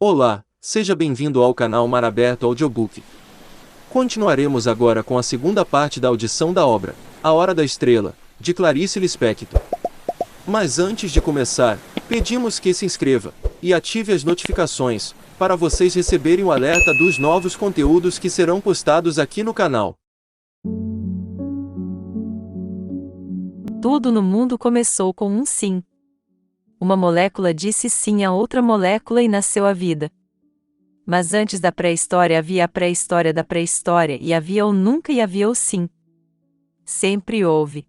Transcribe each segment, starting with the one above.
Olá, seja bem-vindo ao canal Mar Aberto Audiobook. Continuaremos agora com a segunda parte da audição da obra, A Hora da Estrela, de Clarice Lispector. Mas antes de começar, pedimos que se inscreva e ative as notificações, para vocês receberem o alerta dos novos conteúdos que serão postados aqui no canal. Tudo no mundo começou com um sim. Uma molécula disse sim a outra molécula e nasceu a vida. Mas antes da pré-história havia a pré-história da pré-história e havia o nunca e havia o sim. Sempre houve.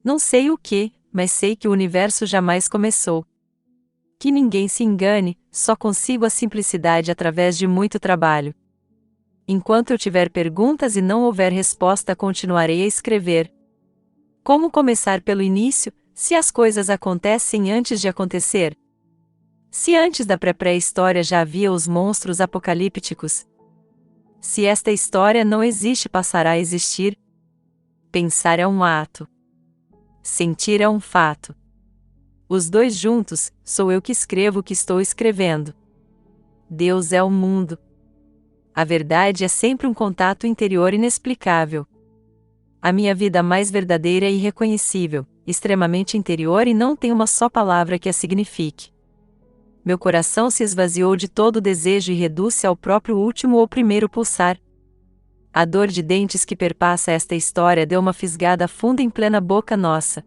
Não sei o que, mas sei que o universo jamais começou. Que ninguém se engane, só consigo a simplicidade através de muito trabalho. Enquanto eu tiver perguntas e não houver resposta, continuarei a escrever. Como começar pelo início, se as coisas acontecem antes de acontecer? Se antes da pré-história já havia os monstros apocalípticos? Se esta história não existe, passará a existir? Pensar é um ato. Sentir é um fato. Os dois juntos, sou eu que escrevo o que estou escrevendo. Deus é o mundo. A verdade é sempre um contato interior inexplicável. A minha vida mais verdadeira e irreconhecível, extremamente interior e não tem uma só palavra que a signifique. Meu coração se esvaziou de todo desejo e reduz-se ao próprio último ou primeiro pulsar. A dor de dentes que perpassa esta história deu uma fisgada funda em plena boca nossa.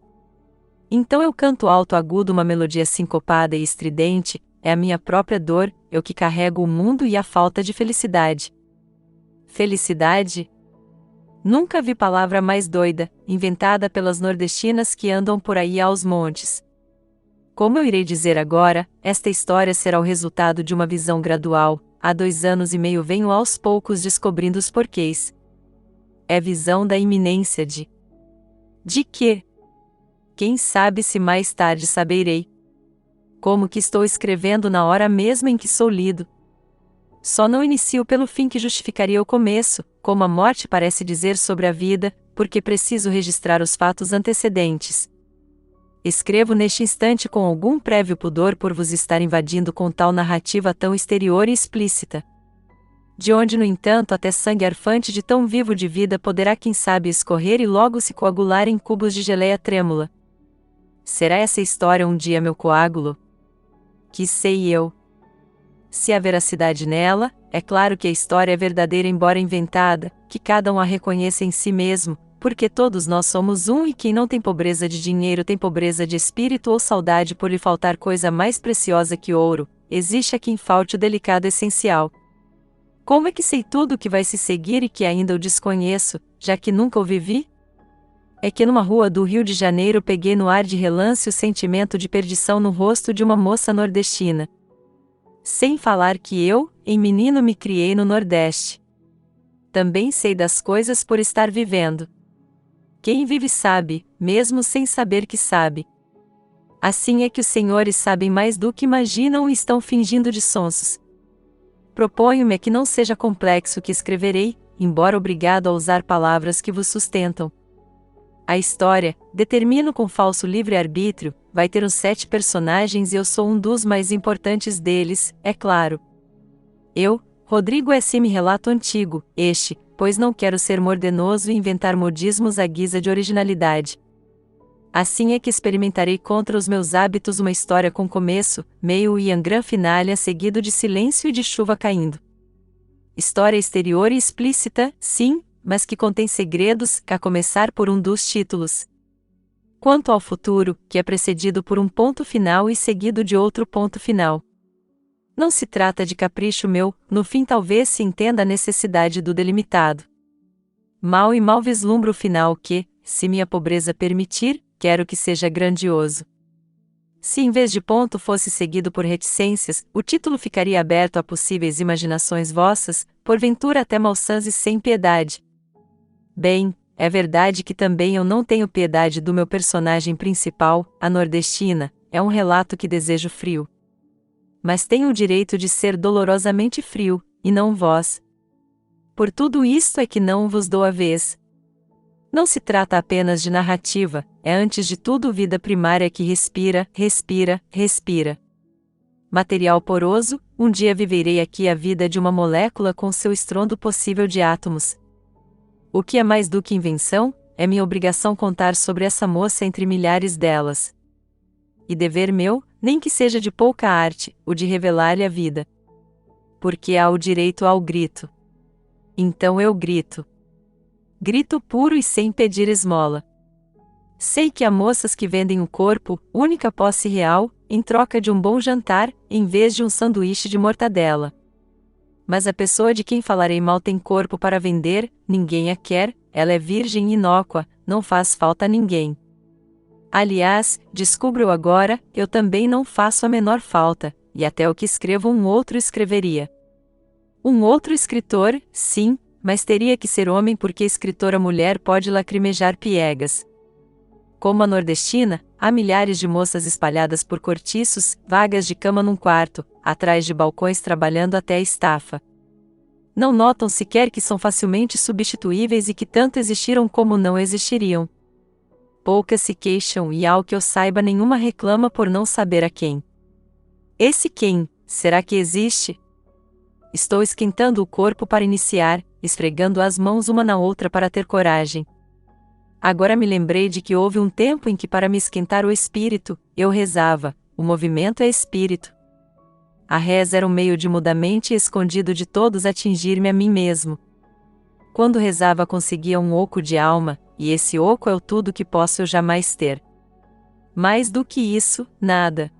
Então eu canto alto agudo uma melodia sincopada e estridente, é a minha própria dor, eu que carrego o mundo e a falta de felicidade. Felicidade? Nunca vi palavra mais doida, inventada pelas nordestinas que andam por aí aos montes. Como eu irei dizer agora, esta história será o resultado de uma visão gradual. Há 2 anos e meio venho aos poucos descobrindo os porquês. É visão da iminência de... De quê? Quem sabe se mais tarde saberei. Como que estou escrevendo na hora mesma em que sou lido. Só não inicio pelo fim que justificaria o começo, como a morte parece dizer sobre a vida, porque preciso registrar os fatos antecedentes. Escrevo neste instante com algum prévio pudor por vos estar invadindo com tal narrativa tão exterior e explícita. De onde, no entanto, até sangue arfante de tão vivo de vida poderá quem sabe escorrer e logo se coagular em cubos de geleia trêmula. Será essa história um dia meu coágulo? Que sei eu. Se há veracidade nela, é claro que a história é verdadeira embora inventada, que cada um a reconheça em si mesmo, porque todos nós somos um e quem não tem pobreza de dinheiro tem pobreza de espírito ou saudade por lhe faltar coisa mais preciosa que ouro, existe a quem falte o delicado essencial. Como é que sei tudo o que vai se seguir e que ainda o desconheço, já que nunca o vivi? É que numa rua do Rio de Janeiro peguei no ar de relance o sentimento de perdição no rosto de uma moça nordestina. Sem falar que eu, em menino, me criei no Nordeste. Também sei das coisas por estar vivendo. Quem vive sabe, mesmo sem saber que sabe. Assim é que os senhores sabem mais do que imaginam e estão fingindo de sonsos. Proponho-me que não seja complexo o que escreverei, embora obrigado a usar palavras que vos sustentam. A história, determino com falso livre-arbítrio, vai ter uns 7 personagens e eu sou um dos mais importantes deles, é claro. Eu, Rodrigo S.M. relato antigo, pois não quero ser mordenoso e inventar modismos à guisa de originalidade. Assim é que experimentarei contra os meus hábitos uma história com começo, meio e gran finale seguido de silêncio e de chuva caindo. História exterior e explícita, sim, mas que contém segredos, a começar por um dos títulos. Quanto ao futuro, que é precedido por um ponto final e seguido de outro ponto final. Não se trata de capricho meu, no fim talvez se entenda a necessidade do delimitado. Mal e mal vislumbro o final que, se minha pobreza permitir, quero que seja grandioso. Se em vez de ponto fosse seguido por reticências, o título ficaria aberto a possíveis imaginações vossas, porventura até malsãs e sem piedade. Bem, é verdade que também eu não tenho piedade do meu personagem principal, a nordestina, é um relato que desejo frio. Mas tenho o direito de ser dolorosamente frio, e não vós. Por tudo isto é que não vos dou a vez. Não se trata apenas de narrativa, é antes de tudo vida primária que respira, respira, respira. Material poroso, um dia viverei aqui a vida de uma molécula com seu estrondo possível de átomos. O que é mais do que invenção, é minha obrigação contar sobre essa moça entre milhares delas. E dever meu, nem que seja de pouca arte, o de revelar-lhe a vida. Porque há o direito ao grito. Então eu grito. Grito puro e sem pedir esmola. Sei que há moças que vendem o corpo, única posse real, em troca de um bom jantar, em vez de um sanduíche de mortadela. Mas a pessoa de quem falarei mal tem corpo para vender, ninguém a quer, ela é virgem e inócua, não faz falta a ninguém. Aliás, descubro agora, eu também não faço a menor falta, e até o que escrevo um outro escreveria. Um outro escritor, sim, mas teria que ser homem porque escritora mulher pode lacrimejar piegas. Como a nordestina, há milhares de moças espalhadas por cortiços, vagas de cama num quarto, atrás de balcões trabalhando até a estafa. Não notam sequer que são facilmente substituíveis e que tanto existiram como não existiriam. Poucas se queixam e, ao que eu saiba, nenhuma reclama por não saber a quem. Esse quem, será que existe? Estou esquentando o corpo para iniciar, esfregando as mãos uma na outra para ter coragem. Agora me lembrei de que houve um tempo em que, para me esquentar o espírito, eu rezava. O movimento é espírito. A reza era um meio de mudamente escondido de todos atingir-me a mim mesmo. Quando rezava conseguia um oco de alma, e esse oco é o tudo que posso eu jamais ter. Mais do que isso, nada.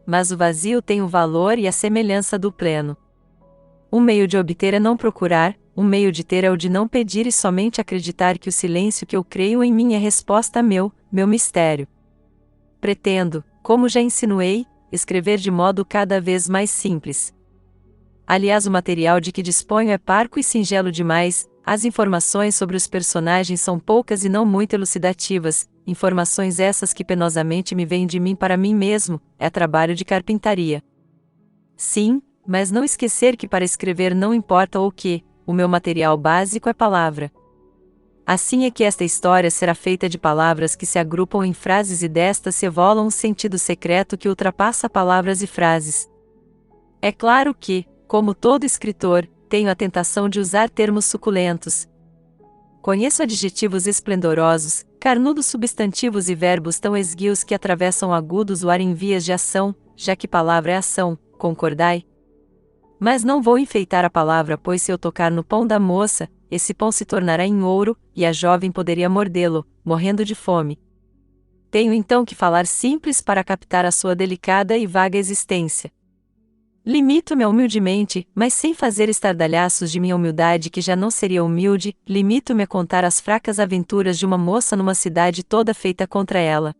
Mas o vazio tem o valor e a semelhança do pleno. Um meio de obter é não procurar, um meio de ter é o de não pedir e somente acreditar que o silêncio que eu creio em mim é resposta a meu mistério. Pretendo, como já insinuei, escrever de modo cada vez mais simples. Aliás, o material de que disponho é parco e singelo demais, as informações sobre os personagens são poucas e não muito elucidativas, informações essas que penosamente me vêm de mim para mim mesmo, é trabalho de carpintaria. Sim, mas não esquecer que para escrever não importa o que, o meu material básico é palavra. Assim é que esta história será feita de palavras que se agrupam em frases e destas se evolam um sentido secreto que ultrapassa palavras e frases. É claro que, como todo escritor, tenho a tentação de usar termos suculentos. Conheço adjetivos esplendorosos, carnudos substantivos e verbos tão esguios que atravessam agudos o ar em vias de ação, já que palavra é ação, concordai? Mas não vou enfeitar a palavra, pois se eu tocar no pão da moça, esse pão se tornará em ouro, e a jovem poderia mordê-lo, morrendo de fome. Tenho então que falar simples para captar a sua delicada e vaga existência. Limito-me humildemente, mas sem fazer estardalhaços de minha humildade que já não seria humilde, limito-me a contar as fracas aventuras de uma moça numa cidade toda feita contra ela.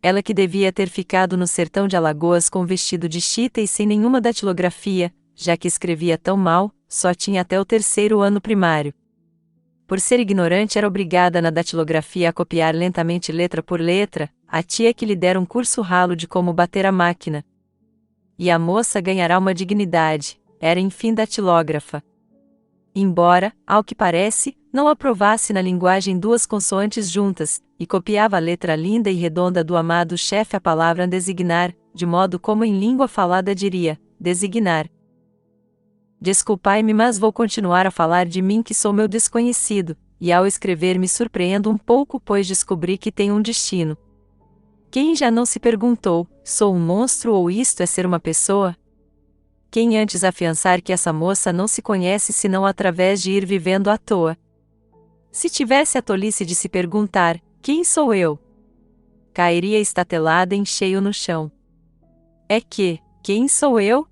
Ela que devia ter ficado no sertão de Alagoas com vestido de chita e sem nenhuma datilografia, já que escrevia tão mal, só tinha até o 3º ano primário. Por ser ignorante era obrigada na datilografia a copiar lentamente letra por letra, a tia que lhe dera um curso ralo de como bater a máquina. E a moça ganhará uma dignidade, era enfim datilógrafa. Embora, ao que parece, não aprovasse na linguagem 2 consoantes juntas, e copiava a letra linda e redonda do amado chefe a palavra designar, de modo como em língua falada diria, designar. Desculpai-me, mas vou continuar a falar de mim que sou meu desconhecido, e ao escrever me surpreendo um pouco pois descobri que tenho um destino. Quem já não se perguntou, sou um monstro ou isto é ser uma pessoa? Quem antes afiançar que essa moça não se conhece senão através de ir vivendo à toa? Se tivesse a tolice de se perguntar, quem sou eu? Cairia estatelada em cheio no chão. É que, quem sou eu?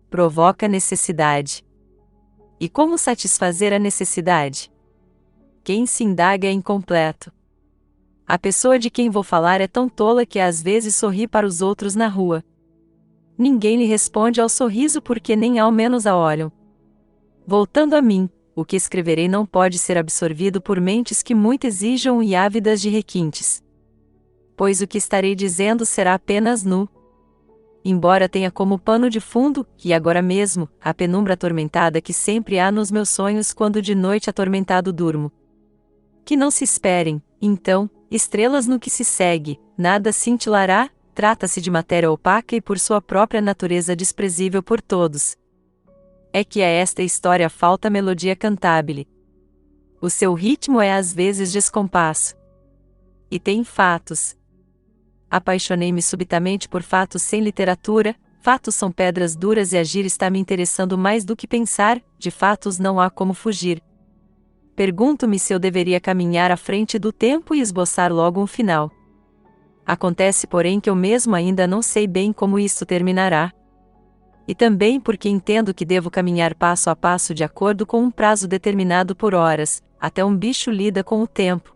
Provoca necessidade. E como satisfazer a necessidade? Quem se indaga é incompleto. A pessoa de quem vou falar é tão tola que às vezes sorri para os outros na rua. Ninguém lhe responde ao sorriso porque nem ao menos a olham. Voltando a mim, o que escreverei não pode ser absorvido por mentes que muito exijam e ávidas de requintes. Pois o que estarei dizendo será apenas nu. Embora tenha como pano de fundo, e agora mesmo, a penumbra atormentada que sempre há nos meus sonhos quando de noite atormentado durmo. Que não se esperem, então, estrelas no que se segue, nada cintilará, trata-se de matéria opaca e por sua própria natureza desprezível por todos. É que a esta história falta melodia cantabile. O seu ritmo é às vezes descompasso. E tem fatos. Apaixonei-me subitamente por fatos sem literatura, fatos são pedras duras e agir está me interessando mais do que pensar, de fatos não há como fugir. Pergunto-me se eu deveria caminhar à frente do tempo e esboçar logo um final. Acontece porém que eu mesmo ainda não sei bem como isto terminará. E também porque entendo que devo caminhar passo a passo de acordo com um prazo determinado por horas, até um bicho lida com o tempo.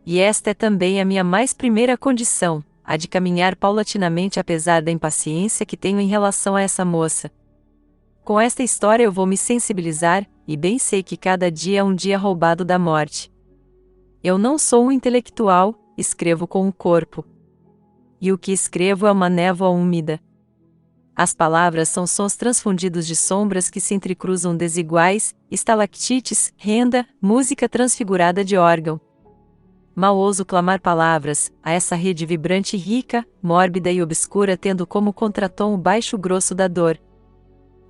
E esta é também a minha mais primeira condição, a de caminhar paulatinamente apesar da impaciência que tenho em relação a essa moça. Com esta história eu vou me sensibilizar, e bem sei que cada dia é um dia roubado da morte. Eu não sou um intelectual, escrevo com o corpo. E o que escrevo é uma névoa úmida. As palavras são sons transfundidos de sombras que se entrecruzam desiguais, estalactites, renda, música transfigurada de órgão. Mal ouso clamar palavras, a essa rede vibrante e rica, mórbida e obscura tendo como contratom o baixo grosso da dor.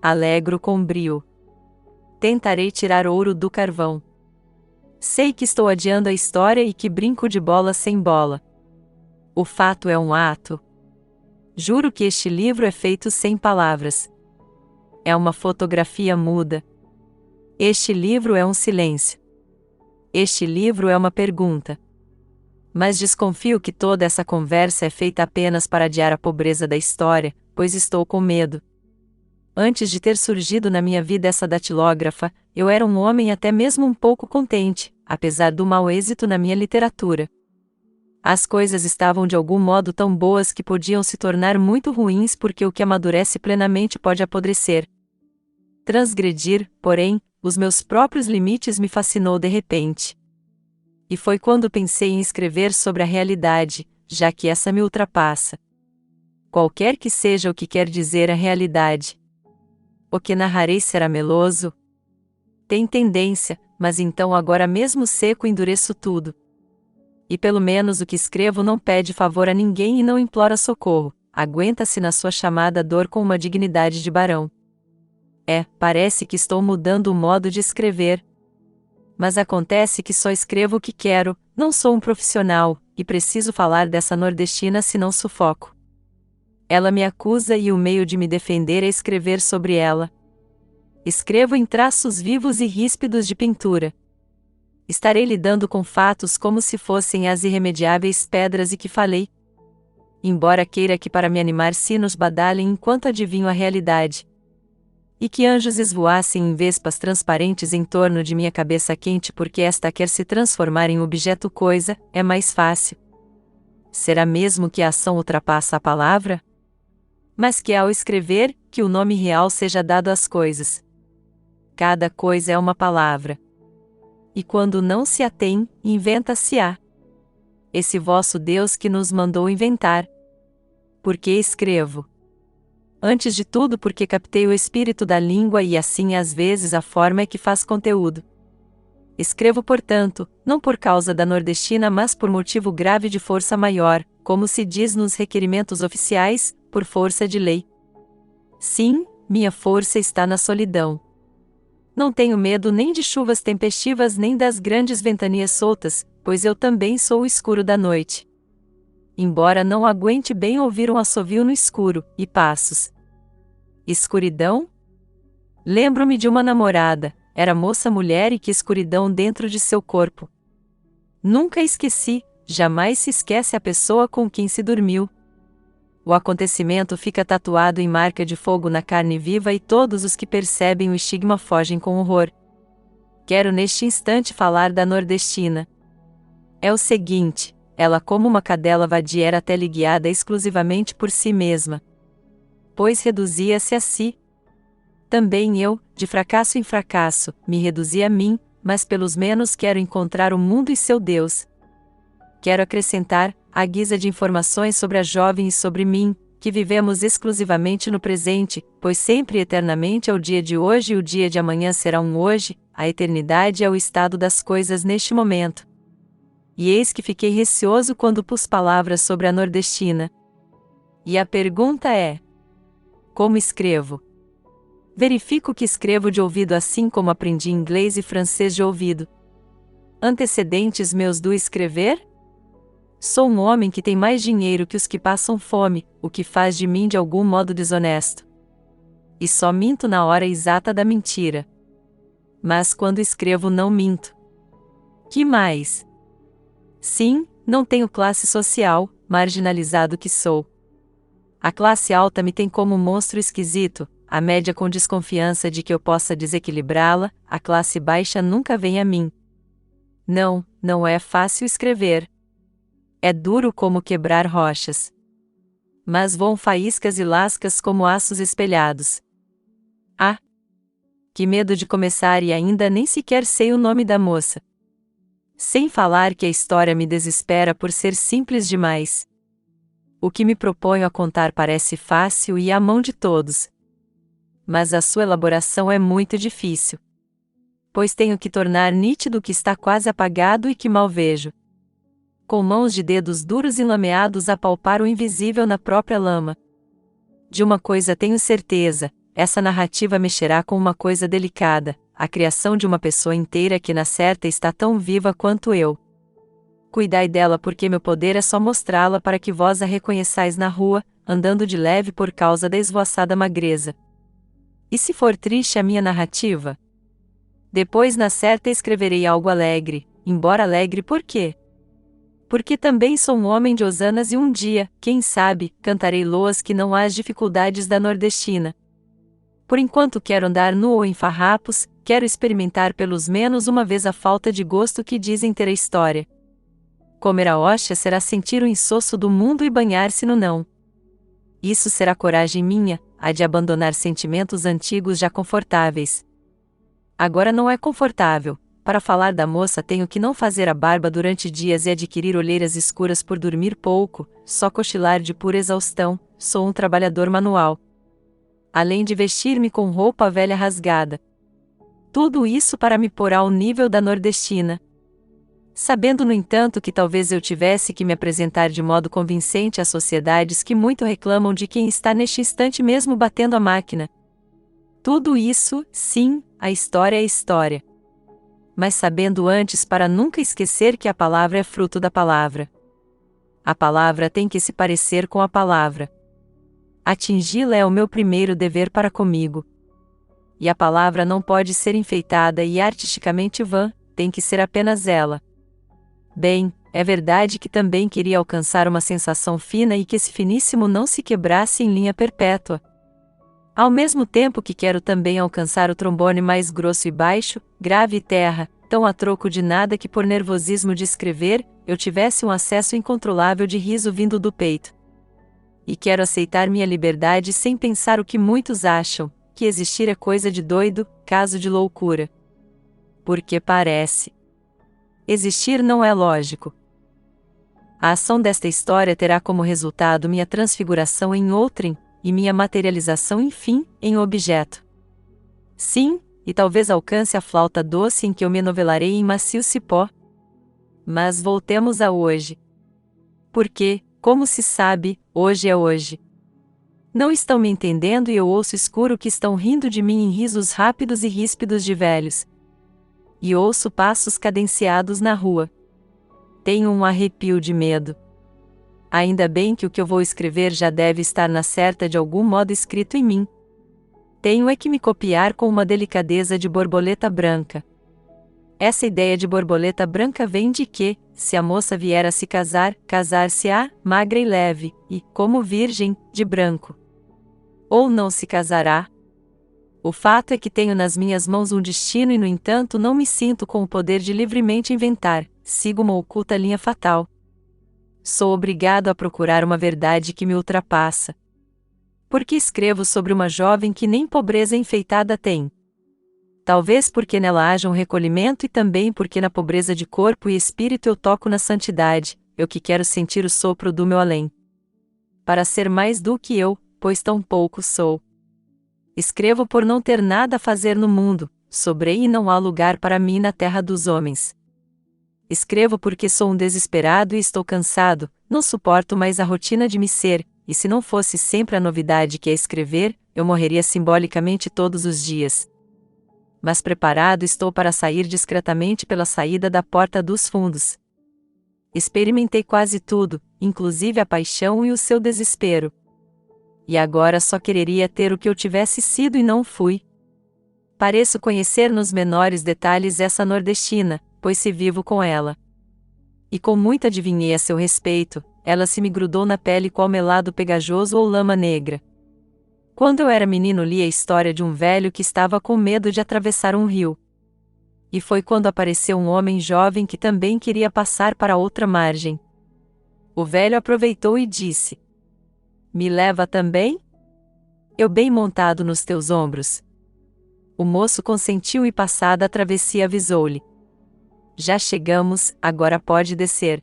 Alegro com brio. Tentarei tirar ouro do carvão. Sei que estou adiando a história e que brinco de bola sem bola. O fato é um ato. Juro que este livro é feito sem palavras. É uma fotografia muda. Este livro é um silêncio. Este livro é uma pergunta. Mas desconfio que toda essa conversa é feita apenas para adiar a pobreza da história, pois estou com medo. Antes de ter surgido na minha vida essa datilógrafa, eu era um homem até mesmo um pouco contente, apesar do mau êxito na minha literatura. As coisas estavam de algum modo tão boas que podiam se tornar muito ruins porque o que amadurece plenamente pode apodrecer. Transgredir, porém, os meus próprios limites me fascinou de repente. E foi quando pensei em escrever sobre a realidade, já que essa me ultrapassa. Qualquer que seja o que quer dizer a realidade. O que narrarei será meloso? Tem tendência, mas então agora mesmo seco endureço tudo. E pelo menos o que escrevo não pede favor a ninguém e não implora socorro, aguenta-se na sua chamada dor com uma dignidade de barão. Parece que estou mudando o modo de escrever. Mas acontece que só escrevo o que quero, não sou um profissional, e preciso falar dessa nordestina senão sufoco. Ela me acusa e o meio de me defender é escrever sobre ela. Escrevo em traços vivos e ríspidos de pintura. Estarei lidando com fatos como se fossem as irremediáveis pedras e que falei. Embora queira que para me animar sinos badalem enquanto adivinho a realidade. E que anjos esvoassem em vespas transparentes em torno de minha cabeça quente porque esta quer se transformar em objeto coisa, é mais fácil. Será mesmo que a ação ultrapassa a palavra? Mas que ao escrever, que o nome real seja dado às coisas. Cada coisa é uma palavra. E quando não se a tem, inventa-se-á. Esse vosso Deus que nos mandou inventar. Por que escrevo? Antes de tudo porque captei o espírito da língua e assim às vezes a forma é que faz conteúdo. Escrevo portanto, não por causa da nordestina mas por motivo grave de força maior, como se diz nos requerimentos oficiais, por força de lei. Sim, minha força está na solidão. Não tenho medo nem de chuvas tempestivas nem das grandes ventanias soltas, pois eu também sou o escuro da noite. Embora não aguente bem ouvir um assovio no escuro, e passos. Escuridão? Lembro-me de uma namorada, era moça-mulher e que escuridão dentro de seu corpo. Nunca esqueci, jamais se esquece a pessoa com quem se dormiu. O acontecimento fica tatuado em marca de fogo na carne viva e todos os que percebem o estigma fogem com horror. Quero neste instante falar da nordestina. É o seguinte, ela como uma cadela vadia era teleguiada exclusivamente por si mesma. Pois reduzia-se a si. Também eu, de fracasso em fracasso, me reduzi a mim, mas pelos menos quero encontrar o mundo e seu Deus. Quero acrescentar, à guisa de informações sobre a jovem e sobre mim, que vivemos exclusivamente no presente, pois sempre e eternamente é o dia de hoje e o dia de amanhã será um hoje, a eternidade é o estado das coisas neste momento. E eis que fiquei receoso quando pus palavras sobre a nordestina. E a pergunta é: como escrevo? Verifico que escrevo de ouvido assim como aprendi inglês e francês de ouvido. Antecedentes meus do escrever? Sou um homem que tem mais dinheiro que os que passam fome, o que faz de mim de algum modo desonesto. E só minto na hora exata da mentira. Mas quando escrevo não minto. Que mais? Sim, não tenho classe social, marginalizado que sou. A classe alta me tem como um monstro esquisito, a média com desconfiança de que eu possa desequilibrá-la, a classe baixa nunca vem a mim. Não, não é fácil escrever. É duro como quebrar rochas. Mas voam faíscas e lascas como aços espelhados. Ah! Que medo de começar e ainda nem sequer sei o nome da moça. Sem falar que a história me desespera por ser simples demais. O que me proponho a contar parece fácil e à mão de todos. Mas a sua elaboração é muito difícil. Pois tenho que tornar nítido o que está quase apagado e que mal vejo. Com mãos de dedos duros e lameados a palpar o invisível na própria lama. De uma coisa tenho certeza, essa narrativa mexerá com uma coisa delicada, a criação de uma pessoa inteira que na certa está tão viva quanto eu. Cuidai dela porque meu poder é só mostrá-la para que vós a reconheçais na rua, andando de leve por causa da esvoaçada magreza. E se for triste a minha narrativa? Depois na certa escreverei algo alegre, embora alegre por quê? Porque também sou um homem de hosanas e um dia, quem sabe, cantarei loas que não há as dificuldades da nordestina. Por enquanto quero andar nu ou em farrapos, quero experimentar pelos menos uma vez a falta de gosto que dizem ter a história. Comer a hóstia será sentir o insosso do mundo e banhar-se no não. Isso será coragem minha, a de abandonar sentimentos antigos já confortáveis. Agora não é confortável. Para falar da moça tenho que não fazer a barba durante dias e adquirir olheiras escuras por dormir pouco, só cochilar de pura exaustão, sou um trabalhador manual. Além de vestir-me com roupa velha rasgada. Tudo isso para me pôr ao nível da nordestina. Sabendo no entanto que talvez eu tivesse que me apresentar de modo convincente às sociedades que muito reclamam de quem está neste instante mesmo batendo a máquina. Tudo isso, sim, a história é história. Mas sabendo antes para nunca esquecer que a palavra é fruto da palavra. A palavra tem que se parecer com a palavra. Atingi-la é o meu primeiro dever para comigo. E a palavra não pode ser enfeitada e artisticamente vã, tem que ser apenas ela. Bem, é verdade que também queria alcançar uma sensação fina e que esse finíssimo não se quebrasse em linha perpétua. Ao mesmo tempo que quero também alcançar o trombone mais grosso e baixo, grave e terra, tão a troco de nada que por nervosismo de escrever, eu tivesse um acesso incontrolável de riso vindo do peito. E quero aceitar minha liberdade sem pensar o que muitos acham, que existir é coisa de doido, caso de loucura. Porque parece. Existir não é lógico. A ação desta história terá como resultado minha transfiguração em outrem, e minha materialização enfim, em objeto. Sim, e talvez alcance a flauta doce em que eu me novelarei em macio cipó. Mas voltemos a hoje. Porque, como se sabe, hoje é hoje. Não estão me entendendo e eu ouço escuro que estão rindo de mim em risos rápidos e ríspidos de velhos. E ouço passos cadenciados na rua. Tenho um arrepio de medo. Ainda bem que o que eu vou escrever já deve estar na certa de algum modo escrito em mim. Tenho é que me copiar com uma delicadeza de borboleta branca. Essa ideia de borboleta branca vem de que, se a moça vier a se casar, casar-se-á, magra e leve, e, como virgem, de branco. Ou não se casará. O fato é que tenho nas minhas mãos um destino e no entanto não me sinto com o poder de livremente inventar, sigo uma oculta linha fatal. Sou obrigado a procurar uma verdade que me ultrapassa. Porque escrevo sobre uma jovem que nem pobreza enfeitada tem. Talvez porque nela haja um recolhimento e também porque na pobreza de corpo e espírito eu toco na santidade, eu que quero sentir o sopro do meu além. Para ser mais do que eu, pois tão pouco sou. Escrevo por não ter nada a fazer no mundo, sobrei e não há lugar para mim na terra dos homens. Escrevo porque sou um desesperado e estou cansado, não suporto mais a rotina de me ser, e se não fosse sempre a novidade que é escrever, eu morreria simbolicamente todos os dias. Mas preparado estou para sair discretamente pela saída da porta dos fundos. Experimentei quase tudo, inclusive a paixão e o seu desespero. E agora só quereria ter o que eu tivesse sido e não fui. Pareço conhecer nos menores detalhes essa nordestina, pois se vivo com ela. E com muita adivinhei a seu respeito, ela se me grudou na pele qual melado pegajoso ou lama negra. Quando eu era menino li a história de um velho que estava com medo de atravessar um rio. E foi quando apareceu um homem jovem que também queria passar para outra margem. O velho aproveitou e disse: "Me leva também? Eu bem montado nos teus ombros." O moço consentiu e passada a travessia avisou-lhe: "Já chegamos, agora pode descer."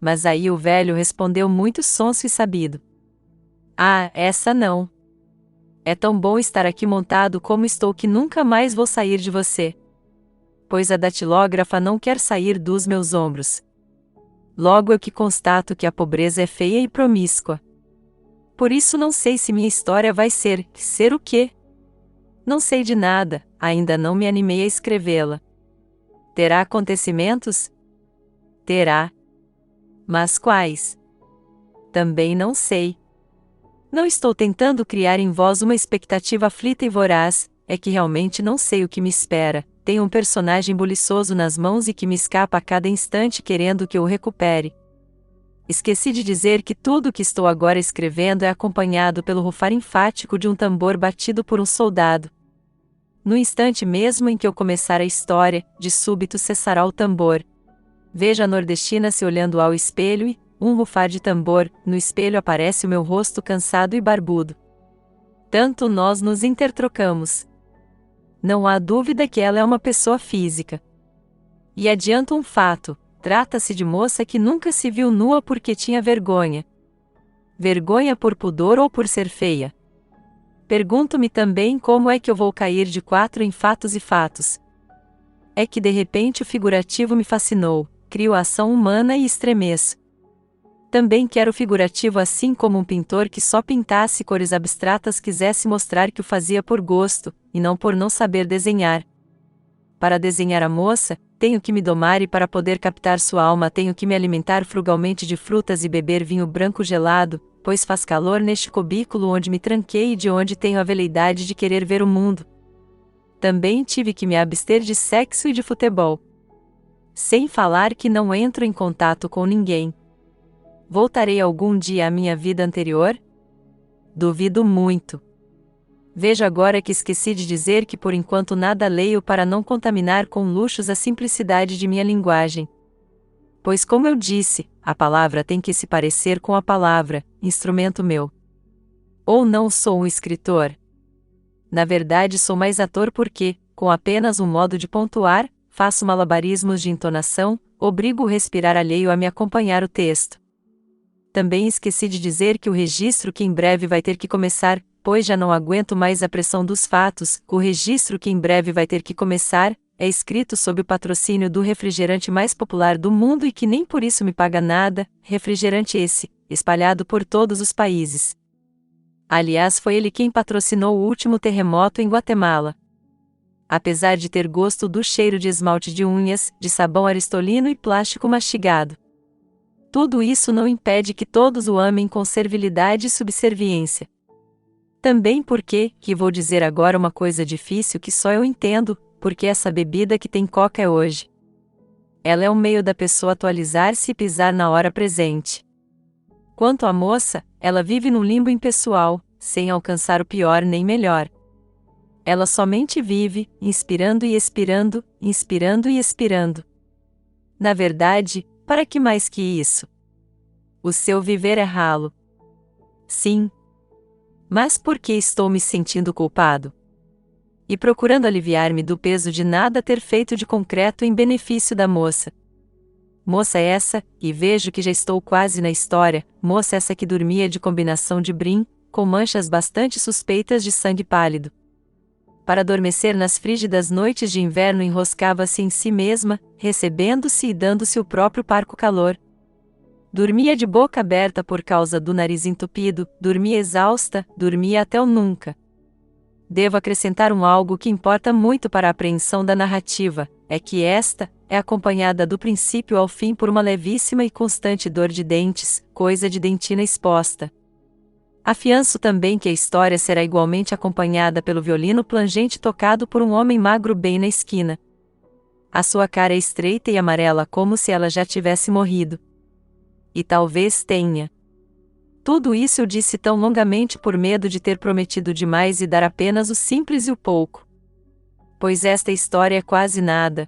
Mas aí o velho respondeu muito sonso e sabido: "Ah, essa não. É tão bom estar aqui montado como estou que nunca mais vou sair de você. Pois a datilógrafa não quer sair dos meus ombros. Logo eu que constato que a pobreza é feia e promíscua. Por isso não sei se minha história vai ser o quê? Não sei de nada, ainda não me animei a escrevê-la. Terá acontecimentos? Terá. Mas quais? Também não sei. Não estou tentando criar em vós uma expectativa aflita e voraz, é que realmente não sei o que me espera. Tenho um personagem buliçoso nas mãos e que me escapa a cada instante querendo que eu o recupere. Esqueci de dizer que tudo o que estou agora escrevendo é acompanhado pelo rufar enfático de um tambor batido por um soldado. No instante mesmo em que eu começar a história, de súbito cessará o tambor. Vejo a nordestina se olhando ao espelho e, um rufar de tambor, no espelho aparece o meu rosto cansado e barbudo. Tanto nós nos intertrocamos. Não há dúvida que ela é uma pessoa física. E adianto um fato: trata-se de moça que nunca se viu nua porque tinha vergonha. Vergonha por pudor ou por ser feia? Pergunto-me também como é que eu vou cair de quatro em fatos e fatos. É que de repente o figurativo me fascinou, crio a ação humana e estremeço. Também quero figurativo assim como um pintor que só pintasse cores abstratas quisesse mostrar que o fazia por gosto, e não por não saber desenhar. Para desenhar a moça, tenho que me domar e para poder captar sua alma tenho que me alimentar frugalmente de frutas e beber vinho branco gelado, pois faz calor neste cubículo onde me tranquei e de onde tenho a veleidade de querer ver o mundo. Também tive que me abster de sexo e de futebol. Sem falar que não entro em contato com ninguém. Voltarei algum dia à minha vida anterior? Duvido muito. Vejo agora que esqueci de dizer que por enquanto nada leio para não contaminar com luxos a simplicidade de minha linguagem. Pois como eu disse, a palavra tem que se parecer com a palavra, instrumento meu. Ou não sou um escritor? Na verdade sou mais ator porque, com apenas um modo de pontuar, faço malabarismos de entonação, obrigo o respirar alheio a me acompanhar o texto. Também esqueci de dizer que o registro que em breve vai ter que começar, pois já não aguento mais a pressão dos fatos, o registro que em breve vai ter que começar, é escrito sob o patrocínio do refrigerante mais popular do mundo e que nem por isso me paga nada, refrigerante esse, espalhado por todos os países. Aliás, foi ele quem patrocinou o último terremoto em Guatemala. Apesar de ter gosto do cheiro de esmalte de unhas, de sabão aristolino e plástico mastigado. Tudo isso não impede que todos o amem com servilidade e subserviência. Também porque, que vou dizer agora uma coisa difícil que só eu entendo, porque essa bebida que tem coca é hoje. Ela é um meio da pessoa atualizar-se e pisar na hora presente. Quanto à moça, ela vive num limbo impessoal, sem alcançar o pior nem melhor. Ela somente vive, inspirando e expirando, inspirando e expirando. Na verdade, para que mais que isso? O seu viver é ralo. Sim. Mas por que estou me sentindo culpado? E procurando aliviar-me do peso de nada ter feito de concreto em benefício da moça. Moça essa, e vejo que já estou quase na história, moça essa que dormia de combinação de brim, com manchas bastante suspeitas de sangue pálido. Para adormecer nas frígidas noites de inverno enroscava-se em si mesma, recebendo-se e dando-se o próprio parco calor. Dormia de boca aberta por causa do nariz entupido, dormia exausta, dormia até o nunca. Devo acrescentar algo que importa muito para a apreensão da narrativa, é que esta é acompanhada do princípio ao fim por uma levíssima e constante dor de dentes, coisa de dentina exposta. Afianço também que a história será igualmente acompanhada pelo violino plangente tocado por um homem magro bem na esquina. A sua cara é estreita e amarela como se ela já tivesse morrido. E talvez tenha. Tudo isso eu disse tão longamente por medo de ter prometido demais e dar apenas o simples e o pouco. Pois esta história é quase nada.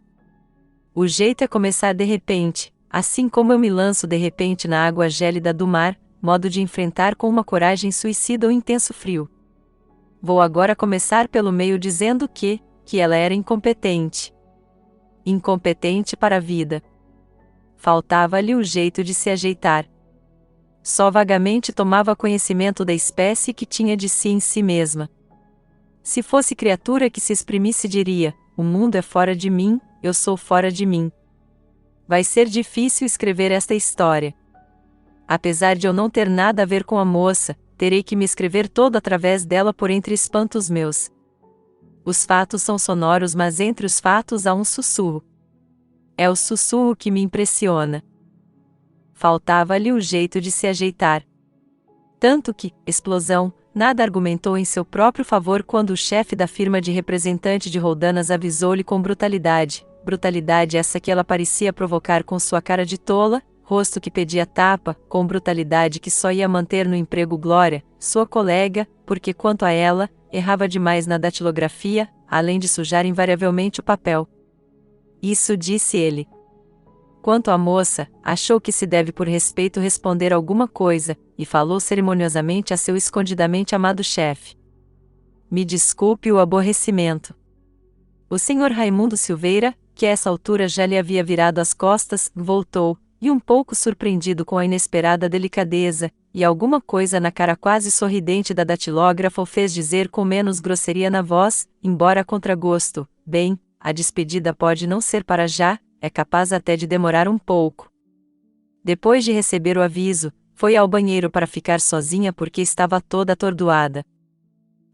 O jeito é começar de repente, assim como eu me lanço de repente na água gélida do mar, modo de enfrentar com uma coragem suicida o intenso frio. Vou agora começar pelo meio dizendo que ela era incompetente. Incompetente para a vida. Faltava-lhe o jeito de se ajeitar. Só vagamente tomava conhecimento da espécie que tinha de si em si mesma. Se fosse criatura que se exprimisse diria, o mundo é fora de mim, eu sou fora de mim. Vai ser difícil escrever esta história. Apesar de eu não ter nada a ver com a moça, terei que me escrever todo através dela por entre espantos meus. Os fatos são sonoros, mas entre os fatos há um sussurro. É o sussurro que me impressiona. Faltava-lhe o jeito de se ajeitar. Tanto que, explosão, nada argumentou em seu próprio favor quando o chefe da firma de representante de Roldanas avisou-lhe com brutalidade, brutalidade essa que ela parecia provocar com sua cara de tola, rosto que pedia tapa, com brutalidade que só ia manter no emprego Glória, sua colega, porque quanto a ela, errava demais na datilografia, além de sujar invariavelmente o papel. Isso disse ele. Quanto à moça, achou que se deve por respeito responder alguma coisa, e falou cerimoniosamente a seu escondidamente amado chefe. Me desculpe o aborrecimento. O senhor Raimundo Silveira, que a essa altura já lhe havia virado as costas, voltou, e um pouco surpreendido com a inesperada delicadeza, e alguma coisa na cara quase sorridente da datilógrafa o fez dizer com menos grosseria na voz, embora a contragosto, bem, a despedida pode não ser para já, é capaz até de demorar um pouco. Depois de receber o aviso, foi ao banheiro para ficar sozinha porque estava toda atordoada.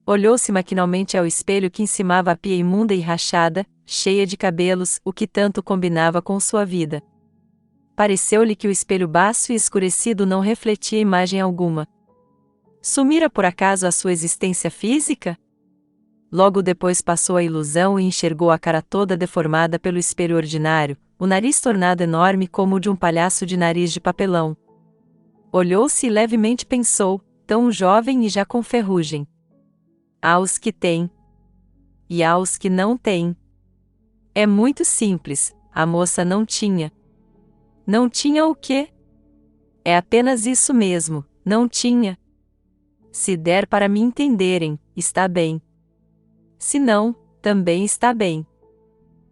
Olhou-se maquinalmente ao espelho que encimava a pia imunda e rachada, cheia de cabelos, o que tanto combinava com sua vida. Pareceu-lhe que o espelho baço e escurecido não refletia imagem alguma. Sumira por acaso a sua existência física? Logo depois passou a ilusão e enxergou a cara toda deformada pelo espelho ordinário, o nariz tornado enorme como o de um palhaço de nariz de papelão. Olhou-se e levemente pensou, tão jovem e já com ferrugem. Há os que têm. E há os que não têm. É muito simples, a moça não tinha. Não tinha o quê? É apenas isso mesmo, não tinha. Se der para me entenderem, está bem. Se não, também está bem.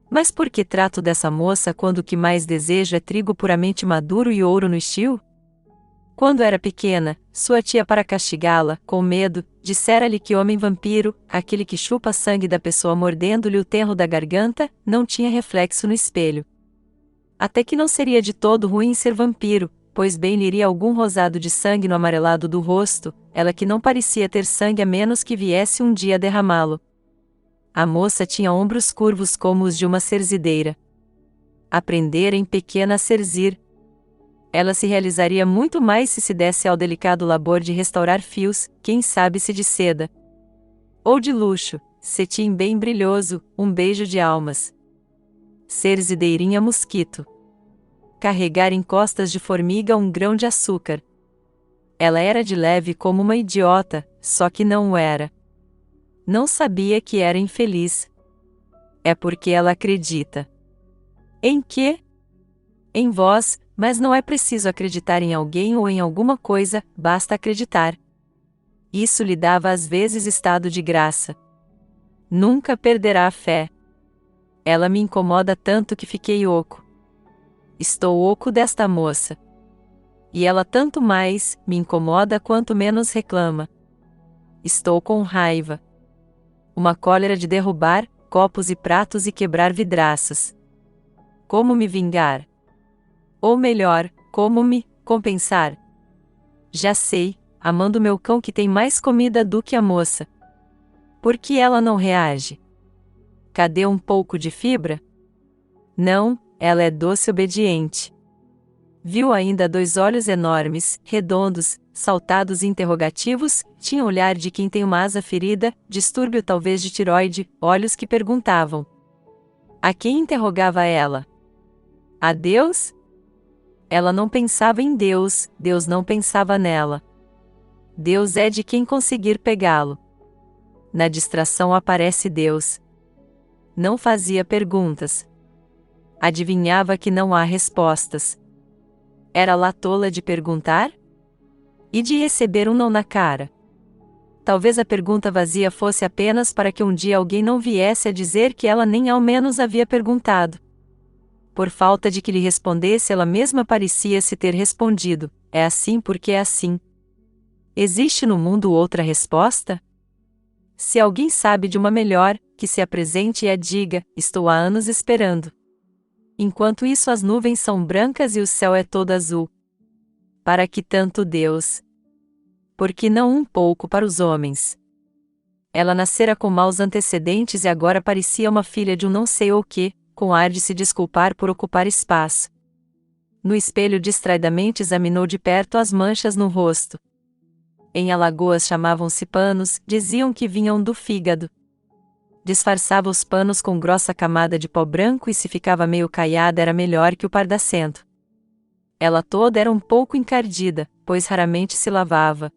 Mas por que trato dessa moça quando o que mais desejo é trigo puramente maduro e ouro no estio? Quando era pequena, sua tia, para castigá-la, com medo, dissera-lhe que homem vampiro, aquele que chupa sangue da pessoa mordendo-lhe o tenro da garganta, não tinha reflexo no espelho. Até que não seria de todo ruim ser vampiro, pois bem lhe iria algum rosado de sangue no amarelado do rosto, ela que não parecia ter sangue a menos que viesse um dia derramá-lo. A moça tinha ombros curvos como os de uma cerzideira. Aprendera em pequena a cerzir. Ela se realizaria muito mais se desse ao delicado labor de restaurar fios, quem sabe se de seda. Ou de luxo, cetim bem brilhoso, um beijo de almas. Cerzideirinha mosquito. Carregar em costas de formiga um grão de açúcar. Ela era de leve como uma idiota, só que não o era. Não sabia que era infeliz. É porque ela acredita. Em quê? Em vós, mas não é preciso acreditar em alguém ou em alguma coisa, basta acreditar. Isso lhe dava às vezes estado de graça. Nunca perderá a fé. Ela me incomoda tanto que fiquei oco. Estou oco desta moça. E ela tanto mais me incomoda quanto menos reclama. Estou com raiva. Uma cólera de derrubar copos e pratos e quebrar vidraças. Como me vingar? Ou melhor, como me Compensar. Já sei, amando meu cão que tem mais comida do que a moça. Por que ela não reage? Cadê um pouco de fibra? Não, ela é doce e obediente. Viu ainda 2 olhos enormes, redondos, saltados e interrogativos, tinha o olhar de quem tem uma asa ferida, distúrbio talvez de tiroide, olhos que perguntavam. A quem interrogava ela? A Deus? Ela não pensava em Deus, Deus não pensava nela. Deus é de quem conseguir pegá-lo. Na distração aparece Deus. Não fazia perguntas. Adivinhava que não há respostas. Era lá tola de perguntar? E de receber um não na cara? Talvez a pergunta vazia fosse apenas para que um dia alguém não viesse a dizer que ela nem ao menos havia perguntado. Por falta de que lhe respondesse, ela mesma parecia se ter respondido: é assim porque é assim. Existe no mundo outra resposta? Se alguém sabe de uma melhor, que se apresente e a diga: estou há anos esperando. Enquanto isso as nuvens são brancas e o céu é todo azul. Para que tanto Deus? Por que não um pouco para os homens? Ela nascera com maus antecedentes e agora parecia uma filha de um não sei o que, com ar de se desculpar por ocupar espaço. No espelho distraidamente examinou de perto as manchas no rosto. Em Alagoas chamavam-se panos, diziam que vinham do fígado. Disfarçava os panos com grossa camada de pó branco e se ficava meio caiada era melhor que o pardacento. Ela toda era um pouco encardida, pois raramente se lavava.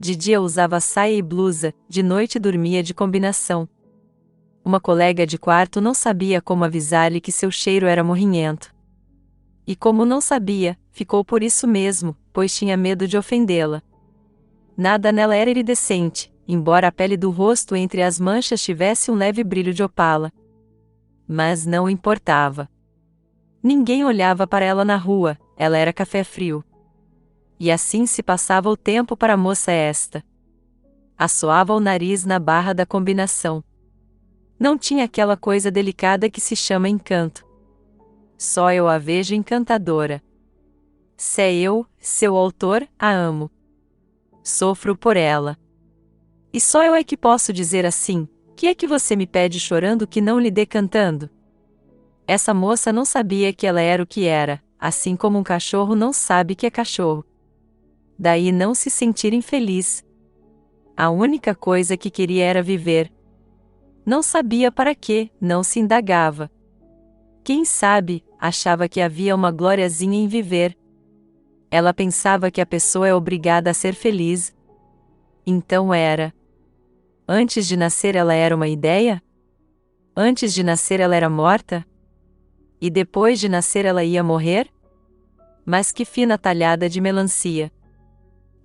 De dia usava saia e blusa, de noite dormia de combinação. Uma colega de quarto não sabia como avisar-lhe que seu cheiro era morrinhento. E como não sabia, ficou por isso mesmo, pois tinha medo de ofendê-la. Nada nela era iridescente, embora a pele do rosto entre as manchas tivesse um leve brilho de opala. Mas não importava. Ninguém olhava para ela na rua, ela era café frio. E assim se passava o tempo para a moça esta. Assoava o nariz na barra da combinação. Não tinha aquela coisa delicada que se chama encanto. Só eu a vejo encantadora. Se é eu, seu autor, a amo. Sofro por ela. E só eu é que posso dizer assim: que é que você me pede chorando que não lhe dê cantando? Essa moça não sabia que ela era o que era, assim como um cachorro não sabe que é cachorro. Daí não se sentir infeliz. A única coisa que queria era viver. Não sabia para quê, não se indagava. Quem sabe, achava que havia uma gloriazinha em viver. Ela pensava que a pessoa é obrigada a ser feliz. Então era. Antes de nascer ela era uma ideia? Antes de nascer ela era morta? E depois de nascer ela ia morrer? Mas que fina talhada de melancia!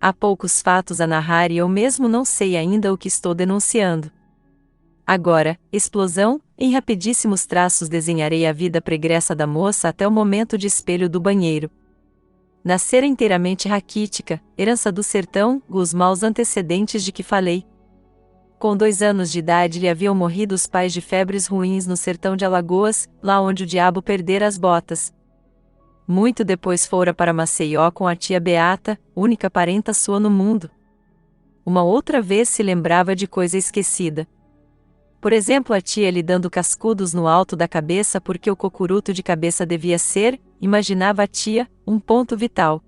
Há poucos fatos a narrar e eu mesmo não sei ainda o que estou denunciando. Agora, explosão, em rapidíssimos traços desenharei a vida pregressa da moça até o momento de espelho do banheiro. Nascera inteiramente raquítica, herança do sertão, os maus antecedentes de que falei. Com 2 anos de idade lhe haviam morrido os pais de febres ruins no sertão de Alagoas, lá onde o diabo perdera as botas. Muito depois fora para Maceió com a tia Beata, única parenta sua no mundo. Uma outra vez se lembrava de coisa esquecida. Por exemplo, a tia lhe dando cascudos no alto da cabeça porque o cocuruto de cabeça devia ser, imaginava a tia, um ponto vital.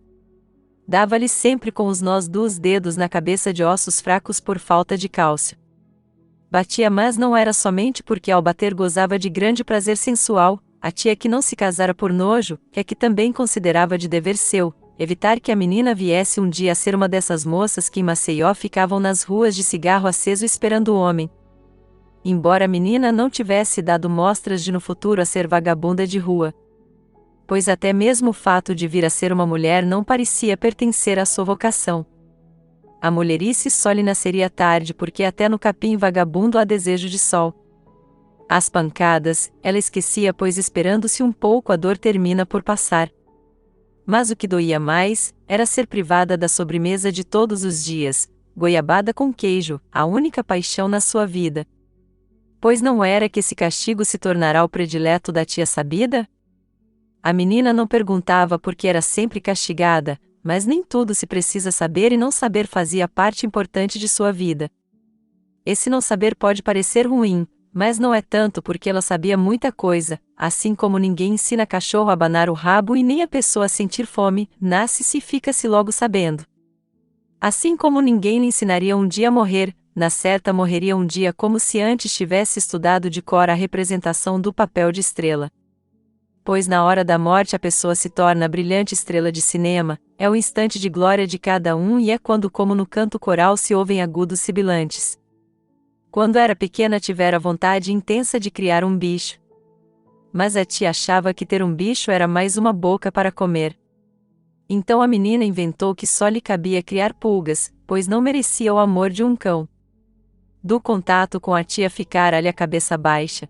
Dava-lhe sempre com os nós dos dedos na cabeça de ossos fracos por falta de cálcio. Batia, mas não era somente porque ao bater gozava de grande prazer sensual, a tia que não se casara por nojo, é que também considerava de dever seu, evitar que a menina viesse um dia a ser uma dessas moças que em Maceió ficavam nas ruas de cigarro aceso esperando o homem. Embora a menina não tivesse dado mostras de no futuro a ser vagabunda de rua. Pois até mesmo o fato de vir a ser uma mulher não parecia pertencer à sua vocação. A mulherice só lhe nasceria tarde porque até no capim vagabundo há desejo de sol. As pancadas, ela esquecia pois esperando-se um pouco a dor termina por passar. Mas o que doía mais, era ser privada da sobremesa de todos os dias, goiabada com queijo, a única paixão na sua vida. Pois não era que esse castigo se tornará o predileto da tia sabida? A menina não perguntava por que era sempre castigada, mas nem tudo se precisa saber e não saber fazia parte importante de sua vida. Esse não saber pode parecer ruim, mas não é tanto porque ela sabia muita coisa, assim como ninguém ensina cachorro a abanar o rabo e nem a pessoa a sentir fome, nasce-se e fica-se logo sabendo. Assim como ninguém lhe ensinaria um dia a morrer, na certa morreria um dia como se antes tivesse estudado de cor a representação do papel de estrela. Pois na hora da morte a pessoa se torna a brilhante estrela de cinema, é o instante de glória de cada um e é quando como no canto coral se ouvem agudos sibilantes. Quando era pequena tivera vontade intensa de criar um bicho. Mas a tia achava que ter um bicho era mais uma boca para comer. Então a menina inventou que só lhe cabia criar pulgas, pois não merecia o amor de um cão. Do contato com a tia ficara-lhe a cabeça baixa.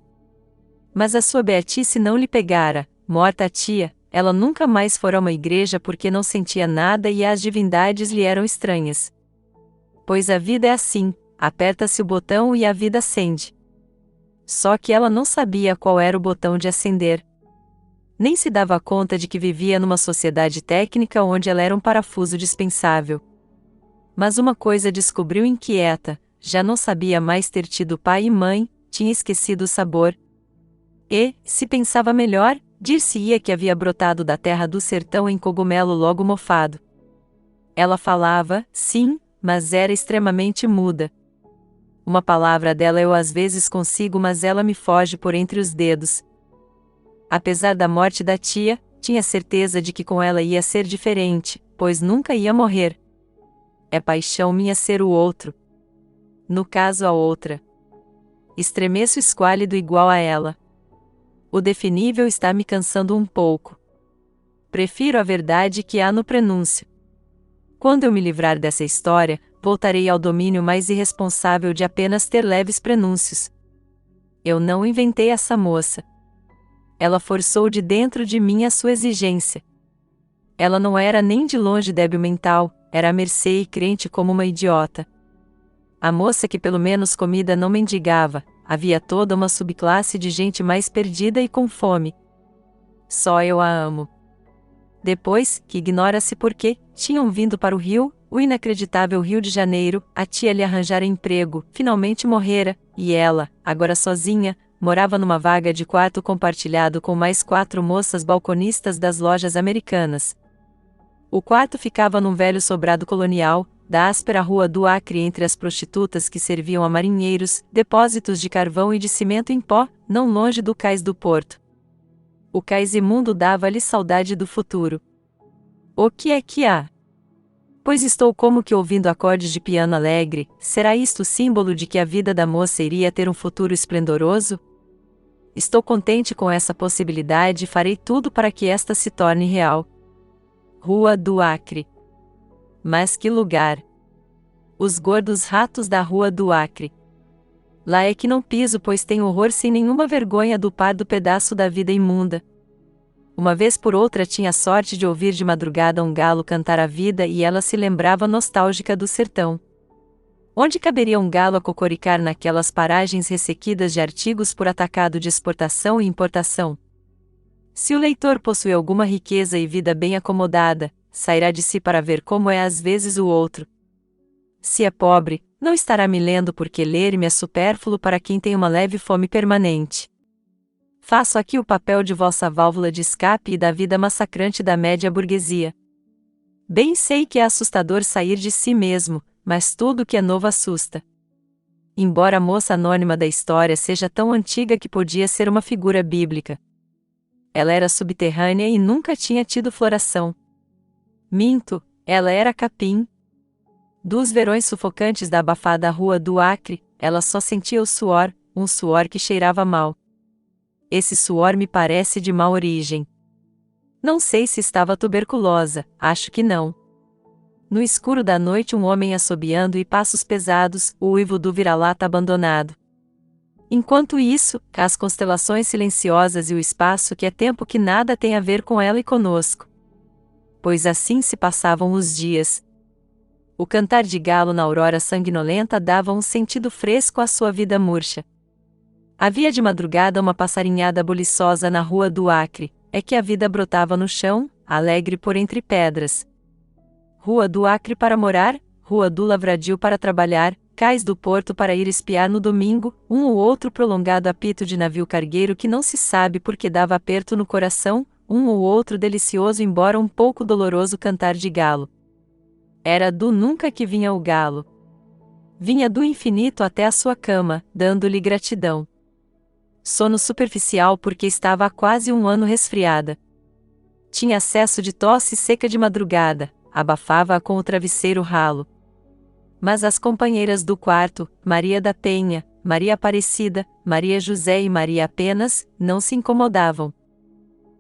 Mas a sua beatice não lhe pegara, morta a tia, ela nunca mais fora a uma igreja porque não sentia nada e as divindades lhe eram estranhas. Pois a vida é assim, aperta-se o botão e a vida acende. Só que ela não sabia qual era o botão de acender. Nem se dava conta de que vivia numa sociedade técnica onde ela era um parafuso dispensável. Mas uma coisa descobriu inquieta, já não sabia mais ter tido pai e mãe, tinha esquecido o sabor. E, se pensava melhor, dir-se-ia que havia brotado da terra do sertão em cogumelo logo mofado. Ela falava, sim, mas era extremamente muda. Uma palavra dela eu às vezes consigo, mas ela me foge por entre os dedos. Apesar da morte da tia, tinha certeza de que com ela ia ser diferente, pois nunca ia morrer. É paixão minha ser o outro. No caso a outra. Estremeço esquálido igual a ela. O definível está me cansando um pouco. Prefiro a verdade que há no prenúncio. Quando eu me livrar dessa história, voltarei ao domínio mais irresponsável de apenas ter leves prenúncios. Eu não inventei essa moça. Ela forçou de dentro de mim a sua exigência. Ela não era nem de longe débil mental, era à mercê e crente como uma idiota. A moça que pelo menos comida não mendigava, havia toda uma subclasse de gente mais perdida e com fome. Só eu a amo. Depois, que ignora-se por quê, tinham vindo para o Rio, o inacreditável Rio de Janeiro, a tia lhe arranjara emprego, finalmente morrera, e ela, agora sozinha, morava numa vaga de quarto compartilhado com mais 4 moças balconistas das lojas americanas. O quarto ficava num velho sobrado colonial, da áspera Rua do Acre entre as prostitutas que serviam a marinheiros, depósitos de carvão e de cimento em pó, não longe do cais do porto. O cais imundo dava-lhe saudade do futuro. O que é que há? Pois estou como que ouvindo acordes de piano alegre, será isto símbolo de que a vida da moça iria ter um futuro esplendoroso? Estou contente com essa possibilidade e farei tudo para que esta se torne real. Rua do Acre. Mas que lugar! Os gordos ratos da Rua do Acre. Lá é que não piso, pois tenho horror sem nenhuma vergonha do pardo pedaço da vida imunda. Uma vez por outra tinha sorte de ouvir de madrugada um galo cantar a vida e ela se lembrava nostálgica do sertão. Onde caberia um galo a cocoricar naquelas paragens ressequidas de artigos por atacado de exportação e importação? Se o leitor possui alguma riqueza e vida bem acomodada, sairá de si para ver como é às vezes o outro. Se é pobre, não estará me lendo porque ler-me é supérfluo para quem tem uma leve fome permanente. Faço aqui o papel de vossa válvula de escape e da vida massacrante da média burguesia. Bem sei que é assustador sair de si mesmo, mas tudo que é novo assusta. Embora a moça anônima da história seja tão antiga que podia ser uma figura bíblica. Ela era subterrânea e nunca tinha tido floração. Minto, ela era capim. Dos verões sufocantes da abafada Rua do Acre, ela só sentia o suor, um suor que cheirava mal. Esse suor me parece de má origem. Não sei se estava tuberculosa, acho que não. No escuro da noite um homem assobiando e passos pesados, o uivo do vira-lata abandonado. Enquanto isso, as constelações silenciosas e o espaço que é tempo que nada tem a ver com ela e conosco. Pois assim se passavam os dias. O cantar de galo na aurora sanguinolenta dava um sentido fresco à sua vida murcha. Havia de madrugada uma passarinhada buliçosa na Rua do Acre, é que a vida brotava no chão, alegre por entre pedras. Rua do Acre para morar, Rua do Lavradio para trabalhar, cais do porto para ir espiar no domingo, um ou outro prolongado apito de navio cargueiro que não se sabe por que dava aperto no coração, um ou outro delicioso embora um pouco doloroso cantar de galo. Era do nunca que vinha o galo. Vinha do infinito até a sua cama, dando-lhe gratidão. Sono superficial porque estava há quase um ano resfriada. Tinha acesso de tosse seca de madrugada, abafava-a com o travesseiro ralo. Mas as companheiras do quarto, Maria da Penha, Maria Aparecida, Maria José e Maria apenas, não se incomodavam.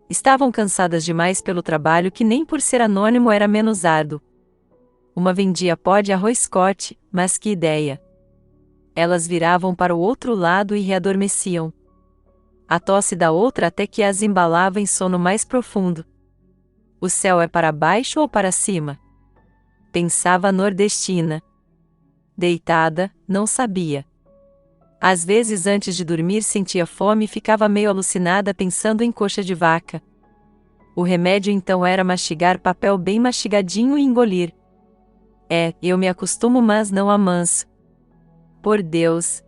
Estavam cansadas demais pelo trabalho que nem por ser anônimo era menos árduo. Uma vendia pó de arroz Scott, mas que ideia! Elas viravam para o outro lado e readormeciam. A tosse da outra até que as embalava em sono mais profundo. O céu é para baixo ou para cima? Pensava a nordestina. Deitada, não sabia. Às vezes antes de dormir sentia fome e ficava meio alucinada pensando em coxa de vaca. O remédio então era mastigar papel bem mastigadinho e engolir. Eu me acostumo mas não amanso. Por Deus!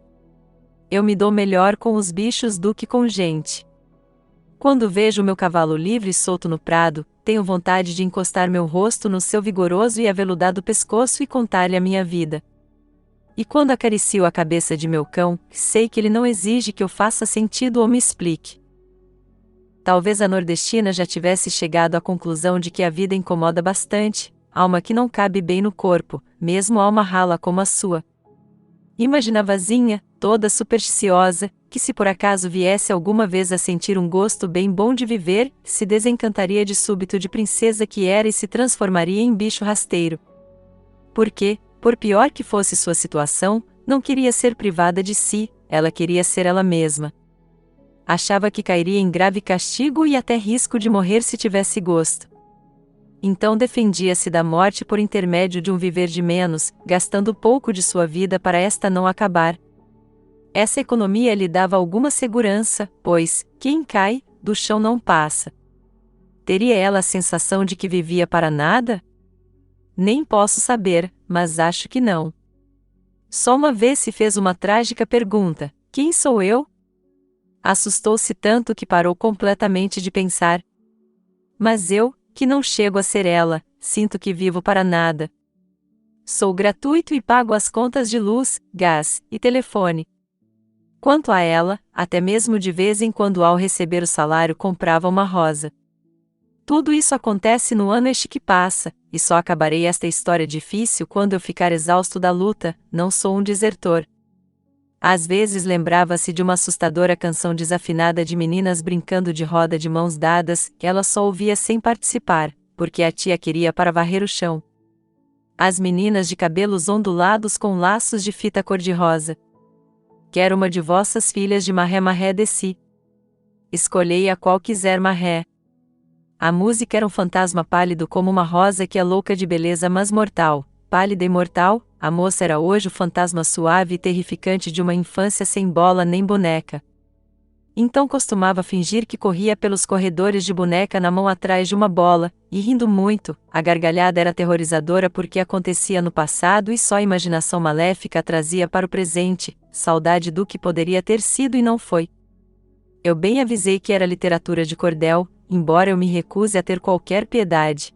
Eu me dou melhor com os bichos do que com gente. Quando vejo meu cavalo livre e solto no prado, tenho vontade de encostar meu rosto no seu vigoroso e aveludado pescoço e contar-lhe a minha vida. E quando acaricio a cabeça de meu cão, sei que ele não exige que eu faça sentido ou me explique. Talvez a nordestina já tivesse chegado à conclusão de que a vida incomoda bastante, alma que não cabe bem no corpo, mesmo alma rala como a sua. Imaginavazinha, toda supersticiosa, que se por acaso viesse alguma vez a sentir um gosto bem bom de viver, se desencantaria de súbito de princesa que era e se transformaria em bicho rasteiro. Porque, por pior que fosse sua situação, não queria ser privada de si, ela queria ser ela mesma. Achava que cairia em grave castigo e até risco de morrer se tivesse gosto. Então defendia-se da morte por intermédio de um viver de menos, gastando pouco de sua vida para esta não acabar. Essa economia lhe dava alguma segurança, pois, quem cai, do chão não passa. Teria ela a sensação de que vivia para nada? Nem posso saber, mas acho que não. Só uma vez se fez uma trágica pergunta: quem sou eu? Assustou-se tanto que parou completamente de pensar. Mas eu, que não chego a ser ela, sinto que vivo para nada. Sou gratuito e pago as contas de luz, gás e telefone. Quanto a ela, até mesmo de vez em quando ao receber o salário comprava uma rosa. Tudo isso acontece no ano este que passa, e só acabarei esta história difícil quando eu ficar exausto da luta, não sou um desertor. Às vezes lembrava-se de uma assustadora canção desafinada de meninas brincando de roda de mãos dadas, que ela só ouvia sem participar, porque a tia queria para varrer o chão. As meninas de cabelos ondulados com laços de fita cor-de-rosa. Quero uma de vossas filhas de marré de si. Escolhei a qual quiser marré. A música era um fantasma pálido como uma rosa que é louca de beleza mas mortal, pálida e mortal. A moça era hoje o fantasma suave e terrificante de uma infância sem bola nem boneca. Então costumava fingir que corria pelos corredores de boneca na mão atrás de uma bola, e rindo muito, a gargalhada era aterrorizadora porque acontecia no passado e só a imaginação maléfica a trazia para o presente, saudade do que poderia ter sido e não foi. Eu bem avisei que era literatura de cordel, embora eu me recuse a ter qualquer piedade.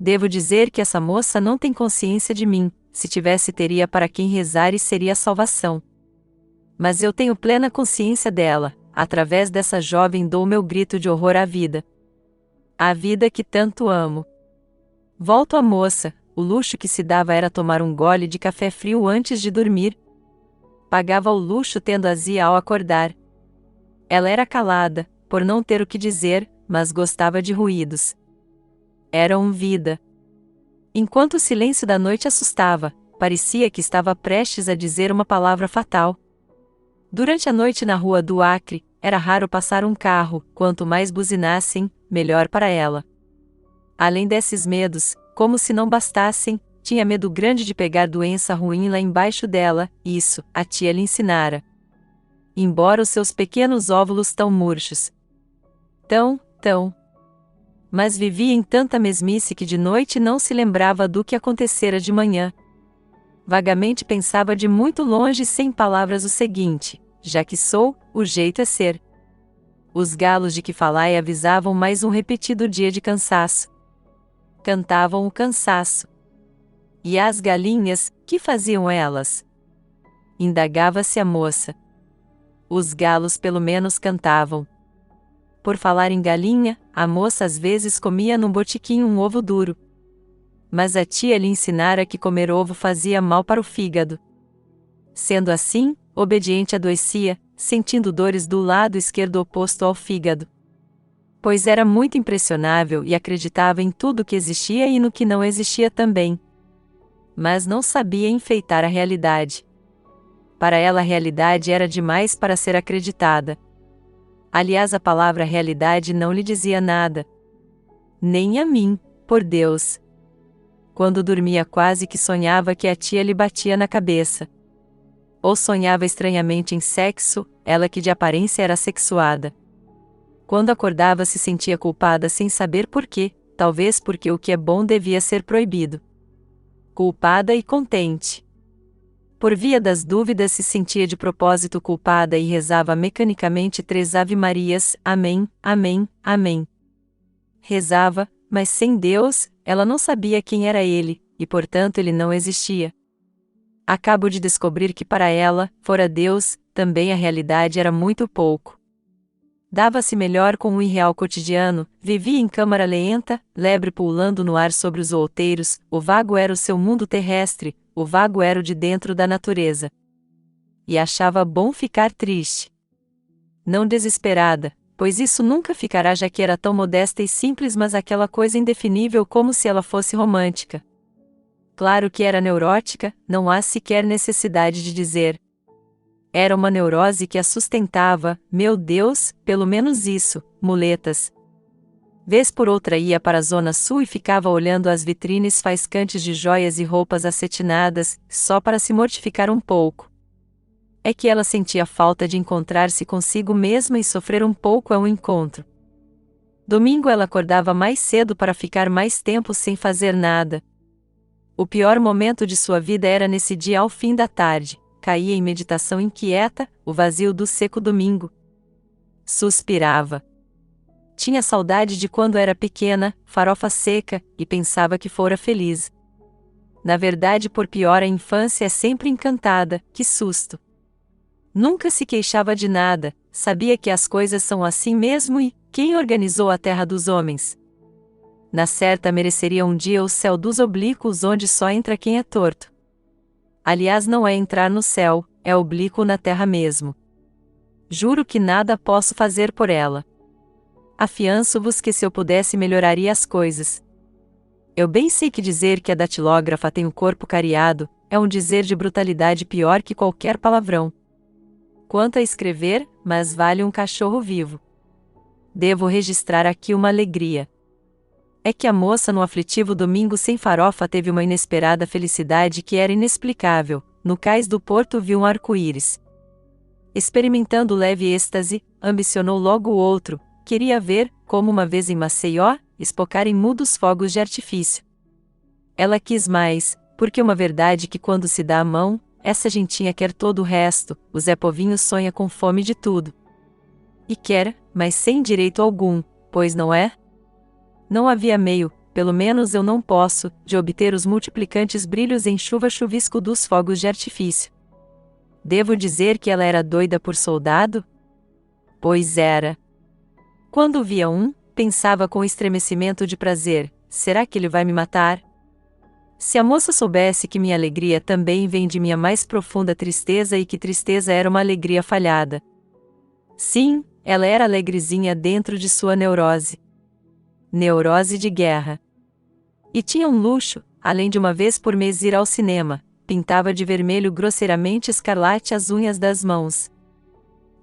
Devo dizer que essa moça não tem consciência de mim. Se tivesse teria para quem rezar e seria a salvação. Mas eu tenho plena consciência dela, através dessa jovem dou meu grito de horror à vida. A vida que tanto amo. Volto à moça, o luxo que se dava era tomar um gole de café frio antes de dormir. Pagava o luxo tendo azia ao acordar. Ela era calada, por não ter o que dizer, mas gostava de ruídos. Era vida. Enquanto o silêncio da noite assustava, parecia que estava prestes a dizer uma palavra fatal. Durante a noite na rua do Acre, era raro passar um carro, quanto mais buzinassem, melhor para ela. Além desses medos, como se não bastassem, tinha medo grande de pegar doença ruim lá embaixo dela, isso, a tia lhe ensinara. Embora os seus pequenos óvulos tão murchos, tão então. Mas vivia em tanta mesmice que de noite não se lembrava do que acontecera de manhã. Vagamente pensava de muito longe sem palavras o seguinte: já que sou, o jeito é ser. Os galos de que falai avisavam mais um repetido dia de cansaço. Cantavam o cansaço. E as galinhas, que faziam elas? Indagava-se a moça. Os galos pelo menos cantavam. Por falar em galinha, a moça às vezes comia num botiquim um ovo duro. Mas a tia lhe ensinara que comer ovo fazia mal para o fígado. Sendo assim, obediente adoecia, sentindo dores do lado esquerdo oposto ao fígado. Pois era muito impressionável e acreditava em tudo que existia e no que não existia também. Mas não sabia enfeitar a realidade. Para ela a realidade era demais para ser acreditada. Aliás, a palavra realidade não lhe dizia nada. Nem a mim, por Deus. Quando dormia quase que sonhava que a tia lhe batia na cabeça. Ou sonhava estranhamente em sexo, ela que de aparência era sexuada. Quando acordava se sentia culpada sem saber por quê, talvez porque o que é bom devia ser proibido. Culpada e contente. Por via das dúvidas se sentia de propósito culpada e rezava mecanicamente 3 Ave-Marias, Amém, Amém, Amém. Rezava, mas sem Deus, ela não sabia quem era ele, e portanto ele não existia. Acabo de descobrir que para ela, fora Deus, também a realidade era muito pouco. Dava-se melhor com o irreal cotidiano, vivia em câmara lenta, lebre pulando no ar sobre os outeiros, o vago era o seu mundo terrestre, o vago era o de dentro da natureza. E achava bom ficar triste. Não desesperada, pois isso nunca ficará já que era tão modesta e simples, mas aquela coisa indefinível como se ela fosse romântica. Claro que era neurótica, não há sequer necessidade de dizer. Era uma neurose que a sustentava, meu Deus, pelo menos isso, muletas. Vez por outra ia para a zona sul e ficava olhando as vitrines faiscantes de joias e roupas acetinadas, só para se mortificar um pouco. É que ela sentia falta de encontrar-se consigo mesma e sofrer um pouco ao encontro. Domingo ela acordava mais cedo para ficar mais tempo sem fazer nada. O pior momento de sua vida era nesse dia ao fim da tarde, caía em meditação inquieta, o vazio do seco domingo. Suspirava. Tinha saudade de quando era pequena, farofa seca, e pensava que fora feliz. Na verdade, por pior a infância é sempre encantada, que susto. Nunca se queixava de nada, sabia que as coisas são assim mesmo e, quem organizou a terra dos homens? Na certa mereceria um dia o céu dos oblíquos onde só entra quem é torto. Aliás, não é entrar no céu, é oblíquo na terra mesmo. Juro que nada posso fazer por ela. Afianço-vos que se eu pudesse melhoraria as coisas. Eu bem sei que dizer que a datilógrafa tem o corpo cariado, é um dizer de brutalidade pior que qualquer palavrão. Quanto a escrever, mas vale um cachorro vivo. Devo registrar aqui uma alegria. É que a moça no aflitivo domingo sem farofa teve uma inesperada felicidade que era inexplicável. No cais do porto viu um arco-íris. Experimentando leve êxtase, ambicionou logo o outro, queria ver, como uma vez em Maceió, espocar em mudos fogos de artifício. Ela quis mais, porque uma verdade que quando se dá a mão, essa gentinha quer todo o resto, o Zé Povinho sonha com fome de tudo. E quer, mas sem direito algum, pois não é? Não havia meio, pelo menos eu não posso, de obter os multiplicantes brilhos em chuva-chuvisco dos fogos de artifício. Devo dizer que ela era doida por soldado? Pois era. Quando via um, pensava com estremecimento de prazer, será que ele vai me matar? Se a moça soubesse que minha alegria também vem de minha mais profunda tristeza e que tristeza era uma alegria falhada. Sim, ela era alegrezinha dentro de sua neurose. Neurose de guerra. E tinha um luxo, além de uma vez por mês ir ao cinema, pintava de vermelho grosseiramente escarlate as unhas das mãos.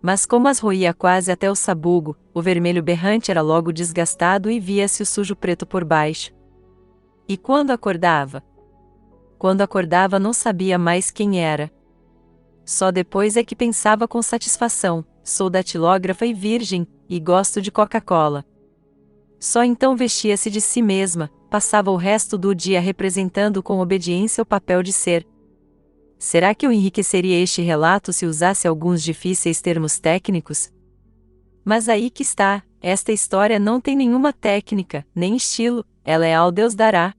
Mas como as roía quase até o sabugo, o vermelho berrante era logo desgastado e via-se o sujo preto por baixo. E quando acordava? Quando acordava não sabia mais quem era. Só depois é que pensava com satisfação, sou datilógrafa e virgem, e gosto de Coca-Cola. Só então vestia-se de si mesma, passava o resto do dia representando com obediência o papel de ser. Será que eu enriqueceria este relato se usasse alguns difíceis termos técnicos? Mas aí que está, esta história não tem nenhuma técnica, nem estilo, ela é ao Deus dará.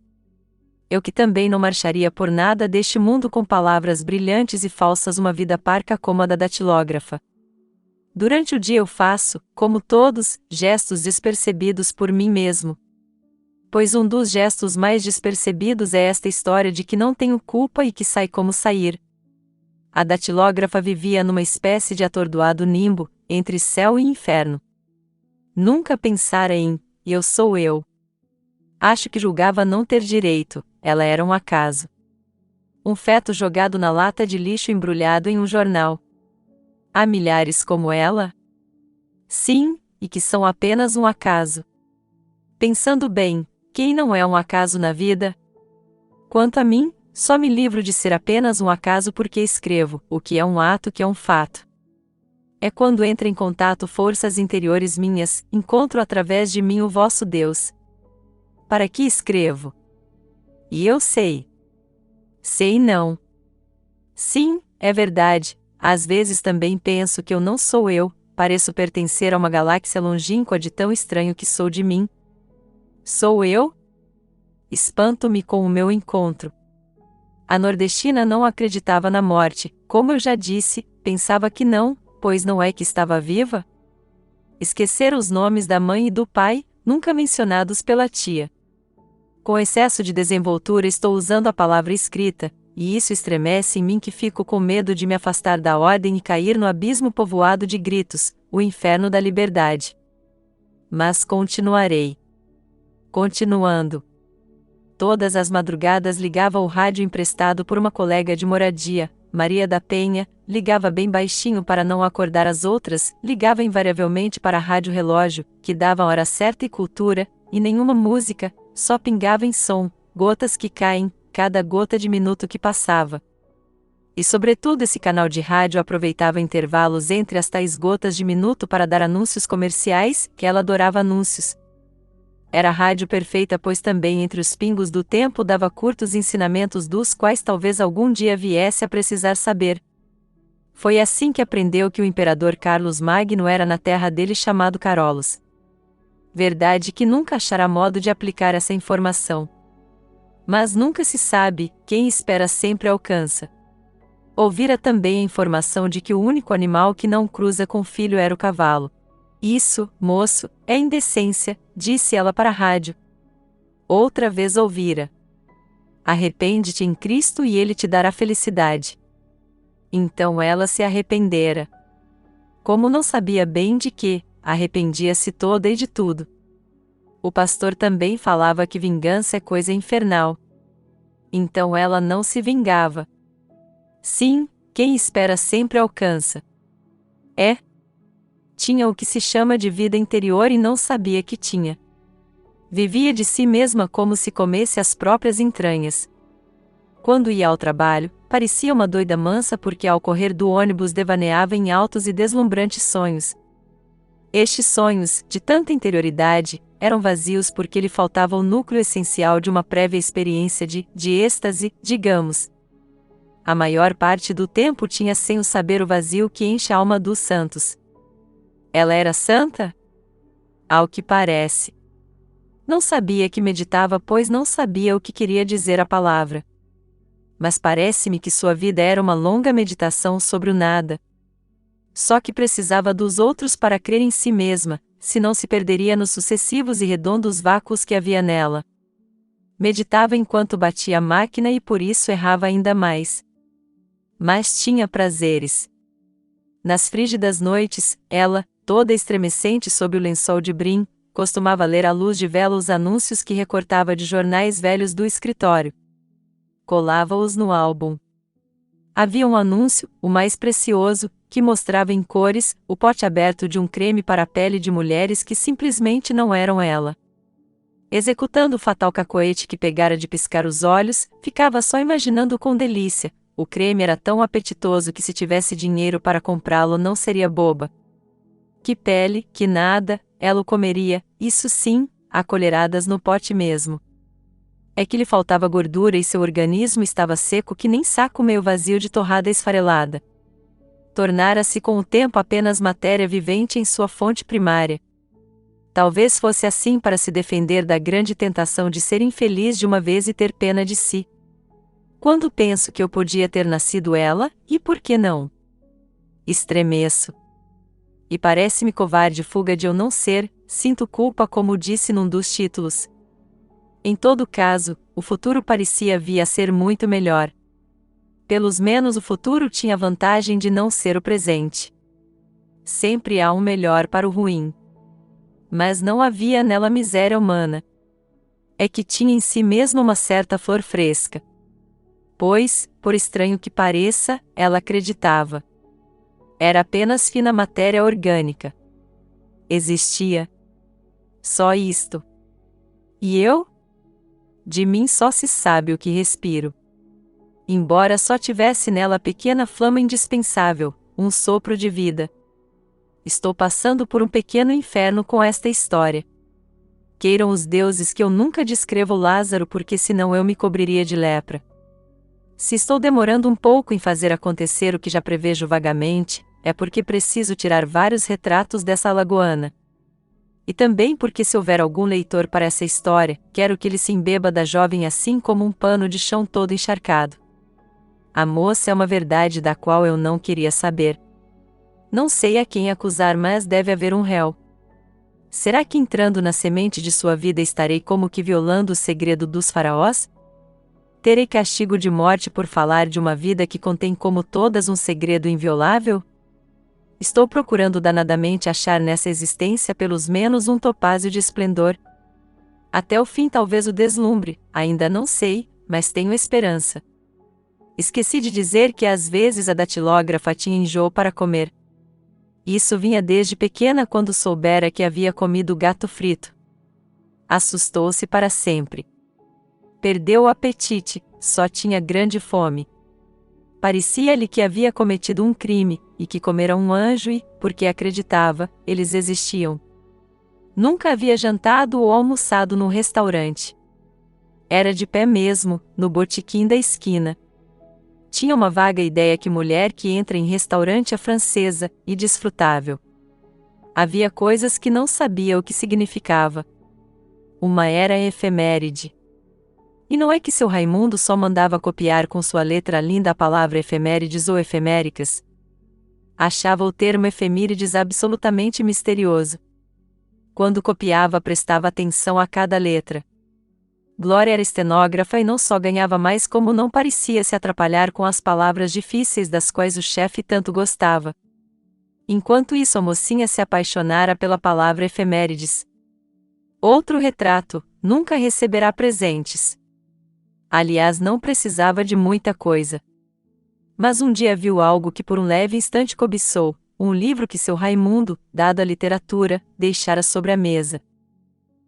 Eu que também não marcharia por nada deste mundo com palavras brilhantes e falsas uma vida parca como a da datilógrafa. Durante o dia eu faço, como todos, gestos despercebidos por mim mesmo. Pois um dos gestos mais despercebidos é esta história de que não tenho culpa e que sai como sair. A datilógrafa vivia numa espécie de atordoado nimbo, entre céu e inferno. Nunca pensara em, eu sou eu. Acho que julgava não ter direito, ela era um acaso. Um feto jogado na lata de lixo embrulhado em um jornal. Há milhares como ela? Sim, e que são apenas um acaso. Pensando bem, quem não é um acaso na vida? Quanto a mim, só me livro de ser apenas um acaso porque escrevo, o que é um ato que é um fato. É quando entra em contato forças interiores minhas, encontro através de mim o vosso Deus. Para que escrevo? E eu sei. Sei não. Sim, é verdade, às vezes também penso que eu não sou eu, pareço pertencer a uma galáxia longínqua de tão estranho que sou de mim. Sou eu? Espanto-me com o meu encontro. A nordestina não acreditava na morte, como eu já disse, pensava que não, pois não é que estava viva? Esquecera os nomes da mãe e do pai, nunca mencionados pela tia. Com excesso de desenvoltura estou usando a palavra escrita, e isso estremece em mim que fico com medo de me afastar da ordem e cair no abismo povoado de gritos, o inferno da liberdade. Mas continuarei. Continuando. Todas as madrugadas ligava o rádio emprestado por uma colega de moradia, Maria da Penha, ligava bem baixinho para não acordar as outras, ligava invariavelmente para a rádio relógio, que dava a hora certa e cultura, e nenhuma música, só pingava em som, gotas que caem, cada gota de minuto que passava. E sobretudo esse canal de rádio aproveitava intervalos entre as tais gotas de minuto para dar anúncios comerciais, que ela adorava anúncios. Era a rádio perfeita pois também entre os pingos do tempo dava curtos ensinamentos dos quais talvez algum dia viesse a precisar saber. Foi assim que aprendeu que o imperador Carlos Magno era na terra dele chamado Carolos. Verdade que nunca achará modo de aplicar essa informação. Mas nunca se sabe, quem espera sempre alcança. Ouvira também a informação de que o único animal que não cruza com filho era o cavalo. Isso, moço, é indecência, disse ela para a rádio. Outra vez ouvira. Arrepende-te em Cristo e Ele te dará felicidade. Então ela se arrependera. Como não sabia bem de que, arrependia-se toda e de tudo. O pastor também falava que vingança é coisa infernal. Então ela não se vingava. Sim, quem espera sempre alcança. Tinha o que se chama de vida interior e não sabia que tinha. Vivia de si mesma como se comesse as próprias entranhas. Quando ia ao trabalho, parecia uma doida mansa porque ao correr do ônibus devaneava em altos e deslumbrantes sonhos. Estes sonhos, de tanta interioridade, eram vazios porque lhe faltava o núcleo essencial de uma prévia experiência de êxtase, digamos. A maior parte do tempo tinha sem o saber o vazio que enche a alma dos santos. Ela era santa? Ao que parece. Não sabia que meditava pois não sabia o que queria dizer a palavra. Mas parece-me que sua vida era uma longa meditação sobre o nada. Só que precisava dos outros para crer em si mesma, senão se perderia nos sucessivos e redondos vácuos que havia nela. Meditava enquanto batia a máquina e por isso errava ainda mais. Mas tinha prazeres. Nas frígidas noites, ela, toda estremecente sob o lençol de brim, costumava ler à luz de vela os anúncios que recortava de jornais velhos do escritório. Colava-os no álbum. Havia um anúncio, o mais precioso, que mostrava em cores o pote aberto de um creme para a pele de mulheres que simplesmente não eram ela. Executando o fatal cacoete que pegara de piscar os olhos, ficava só imaginando com delícia. O creme era tão apetitoso que se tivesse dinheiro para comprá-lo não seria boba. Que pele, que nada, ela o comeria, isso sim, acolheradas no pote mesmo. É que lhe faltava gordura e seu organismo estava seco que nem saco meio vazio de torrada esfarelada. Tornara-se com o tempo apenas matéria vivente em sua fonte primária. Talvez fosse assim para se defender da grande tentação de ser infeliz de uma vez e ter pena de si. Quando penso que eu podia ter nascido ela, e por que não? Estremeço. E parece-me covarde fuga de eu não ser, sinto culpa como disse num dos títulos. Em todo caso, o futuro parecia vir a ser muito melhor. Pelos menos o futuro tinha a vantagem de não ser o presente. Sempre há um melhor para o ruim. Mas não havia nela miséria humana. É que tinha em si mesmo uma certa flor fresca. Pois, por estranho que pareça, ela acreditava. Era apenas fina matéria orgânica. Existia. Só isto. E eu? De mim só se sabe o que respiro. Embora só tivesse nela a pequena flama indispensável, um sopro de vida. Estou passando por um pequeno inferno com esta história. Queiram os deuses que eu nunca descrevo Lázaro porque senão eu me cobriria de lepra. Se estou demorando um pouco em fazer acontecer o que já prevejo vagamente, é porque preciso tirar vários retratos dessa alagoana. E também porque se houver algum leitor para essa história, quero que ele se embeba da jovem assim como um pano de chão todo encharcado. A moça é uma verdade da qual eu não queria saber. Não sei a quem acusar, mas deve haver um réu. Será que entrando na semente de sua vida estarei como que violando o segredo dos faraós? Terei castigo de morte por falar de uma vida que contém como todas um segredo inviolável? Estou procurando danadamente achar nessa existência pelos menos um topázio de esplendor. Até o fim talvez o deslumbre, ainda não sei, mas tenho esperança. Esqueci de dizer que às vezes a datilógrafa tinha enjoo para comer. Isso vinha desde pequena quando soubera que havia comido gato frito. Assustou-se para sempre. Perdeu o apetite, só tinha grande fome. Parecia-lhe que havia cometido um crime, e que comera um anjo e, porque acreditava, eles existiam. Nunca havia jantado ou almoçado num restaurante. Era de pé mesmo, no botequim da esquina. Tinha uma vaga ideia que mulher que entra em restaurante é francesa, e desfrutável. Havia coisas que não sabia o que significava. Uma era efeméride. E não é que seu Raimundo só mandava copiar com sua letra linda a palavra efemérides ou efeméricas. Achava o termo efemérides absolutamente misterioso. Quando copiava prestava atenção a cada letra. Glória era estenógrafa e não só ganhava mais como não parecia se atrapalhar com as palavras difíceis das quais o chefe tanto gostava. Enquanto isso a mocinha se apaixonara pela palavra efemérides. Outro retrato, nunca receberá presentes. Aliás, não precisava de muita coisa. Mas um dia viu algo que por um leve instante cobiçou, um livro que seu Raimundo, dado à literatura, deixara sobre a mesa.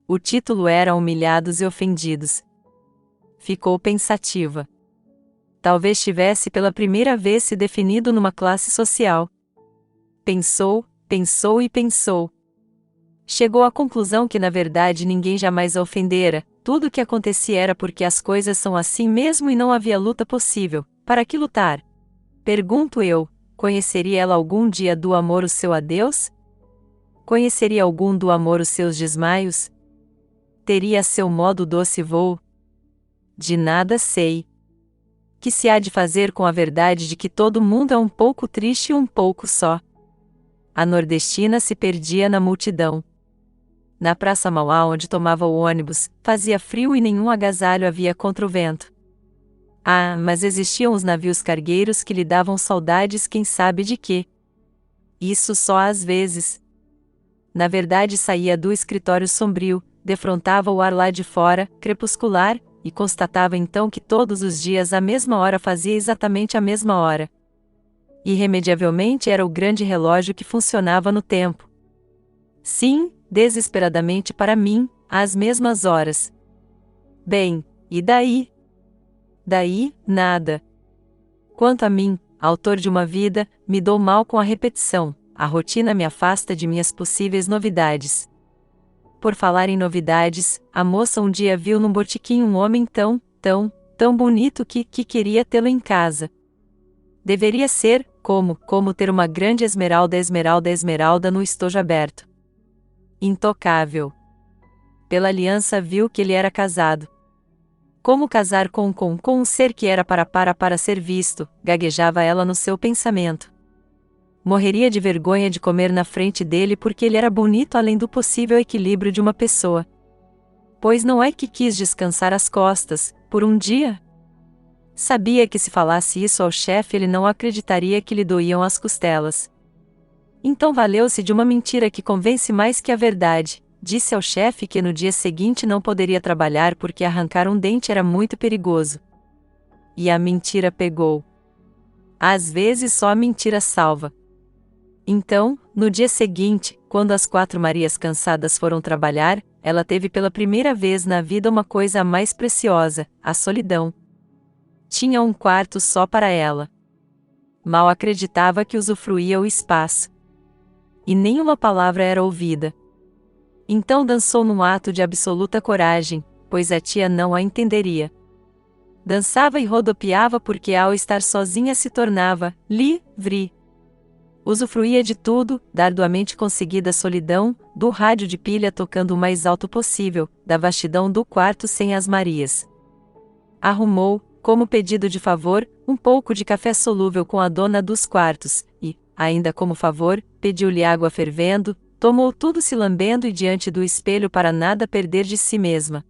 O título era Humilhados e Ofendidos. Ficou pensativa. Talvez tivesse pela primeira vez se definido numa classe social. Pensou, pensou e pensou. Chegou à conclusão que na verdade ninguém jamais a ofendera, tudo o que acontecia era porque as coisas são assim mesmo e não havia luta possível. Para que lutar? Pergunto eu, conheceria ela algum dia do amor o seu adeus? Conheceria algum do amor os seus desmaios? Teria seu modo doce voo? De nada sei. Que se há de fazer com a verdade de que todo mundo é um pouco triste e um pouco só? A nordestina se perdia na multidão. Na Praça Mauá onde tomava o ônibus, fazia frio e nenhum agasalho havia contra o vento. Ah, mas existiam os navios cargueiros que lhe davam saudades quem sabe de quê. Isso só às vezes. Na verdade saía do escritório sombrio, defrontava o ar lá de fora, crepuscular, e constatava então que todos os dias à mesma hora fazia exatamente a mesma hora. Irremediavelmente era o grande relógio que funcionava no tempo. Sim, desesperadamente para mim, às mesmas horas. Bem, e daí? Daí, nada. Quanto a mim, autor de uma vida, me dou mal com a repetição, a rotina me afasta de minhas possíveis novidades. por falar em novidades, a moça um dia viu num botequim um homem tão bonito que queria tê-lo em casa. Deveria ser, como ter uma grande esmeralda no estojo aberto. Intocável. Pela aliança viu que ele era casado. Como casar com um ser que era para ser visto, gaguejava ela no seu pensamento. Morreria de vergonha de comer na frente dele porque ele era bonito além do possível equilíbrio de uma pessoa. Pois não é que quis descansar as costas, por um dia? Sabia que se falasse isso ao chefe ele não acreditaria que lhe doíam as costelas. Então valeu-se de uma mentira que convence mais que a verdade. Disse ao chefe que no dia seguinte não poderia trabalhar porque arrancar um dente era muito perigoso. E a mentira pegou. Às vezes só a mentira salva. Então, no dia seguinte, quando as 4 Marias cansadas foram trabalhar, ela teve pela primeira vez na vida uma coisa mais preciosa, a solidão. Tinha um quarto só para ela. Mal acreditava que usufruía o espaço. E nenhuma palavra era ouvida. Então dançou num ato de absoluta coragem, pois a tia não a entenderia. Dançava e rodopiava porque ao estar sozinha se tornava livre. Usufruía de tudo, arduamente conseguida solidão, do rádio de pilha tocando o mais alto possível, da vastidão do quarto sem as Marias. Arrumou, como pedido de favor, um pouco de café solúvel com a dona dos quartos, e, ainda como favor, pediu-lhe água fervendo, tomou tudo se lambendo e diante do espelho para nada perder de si mesma.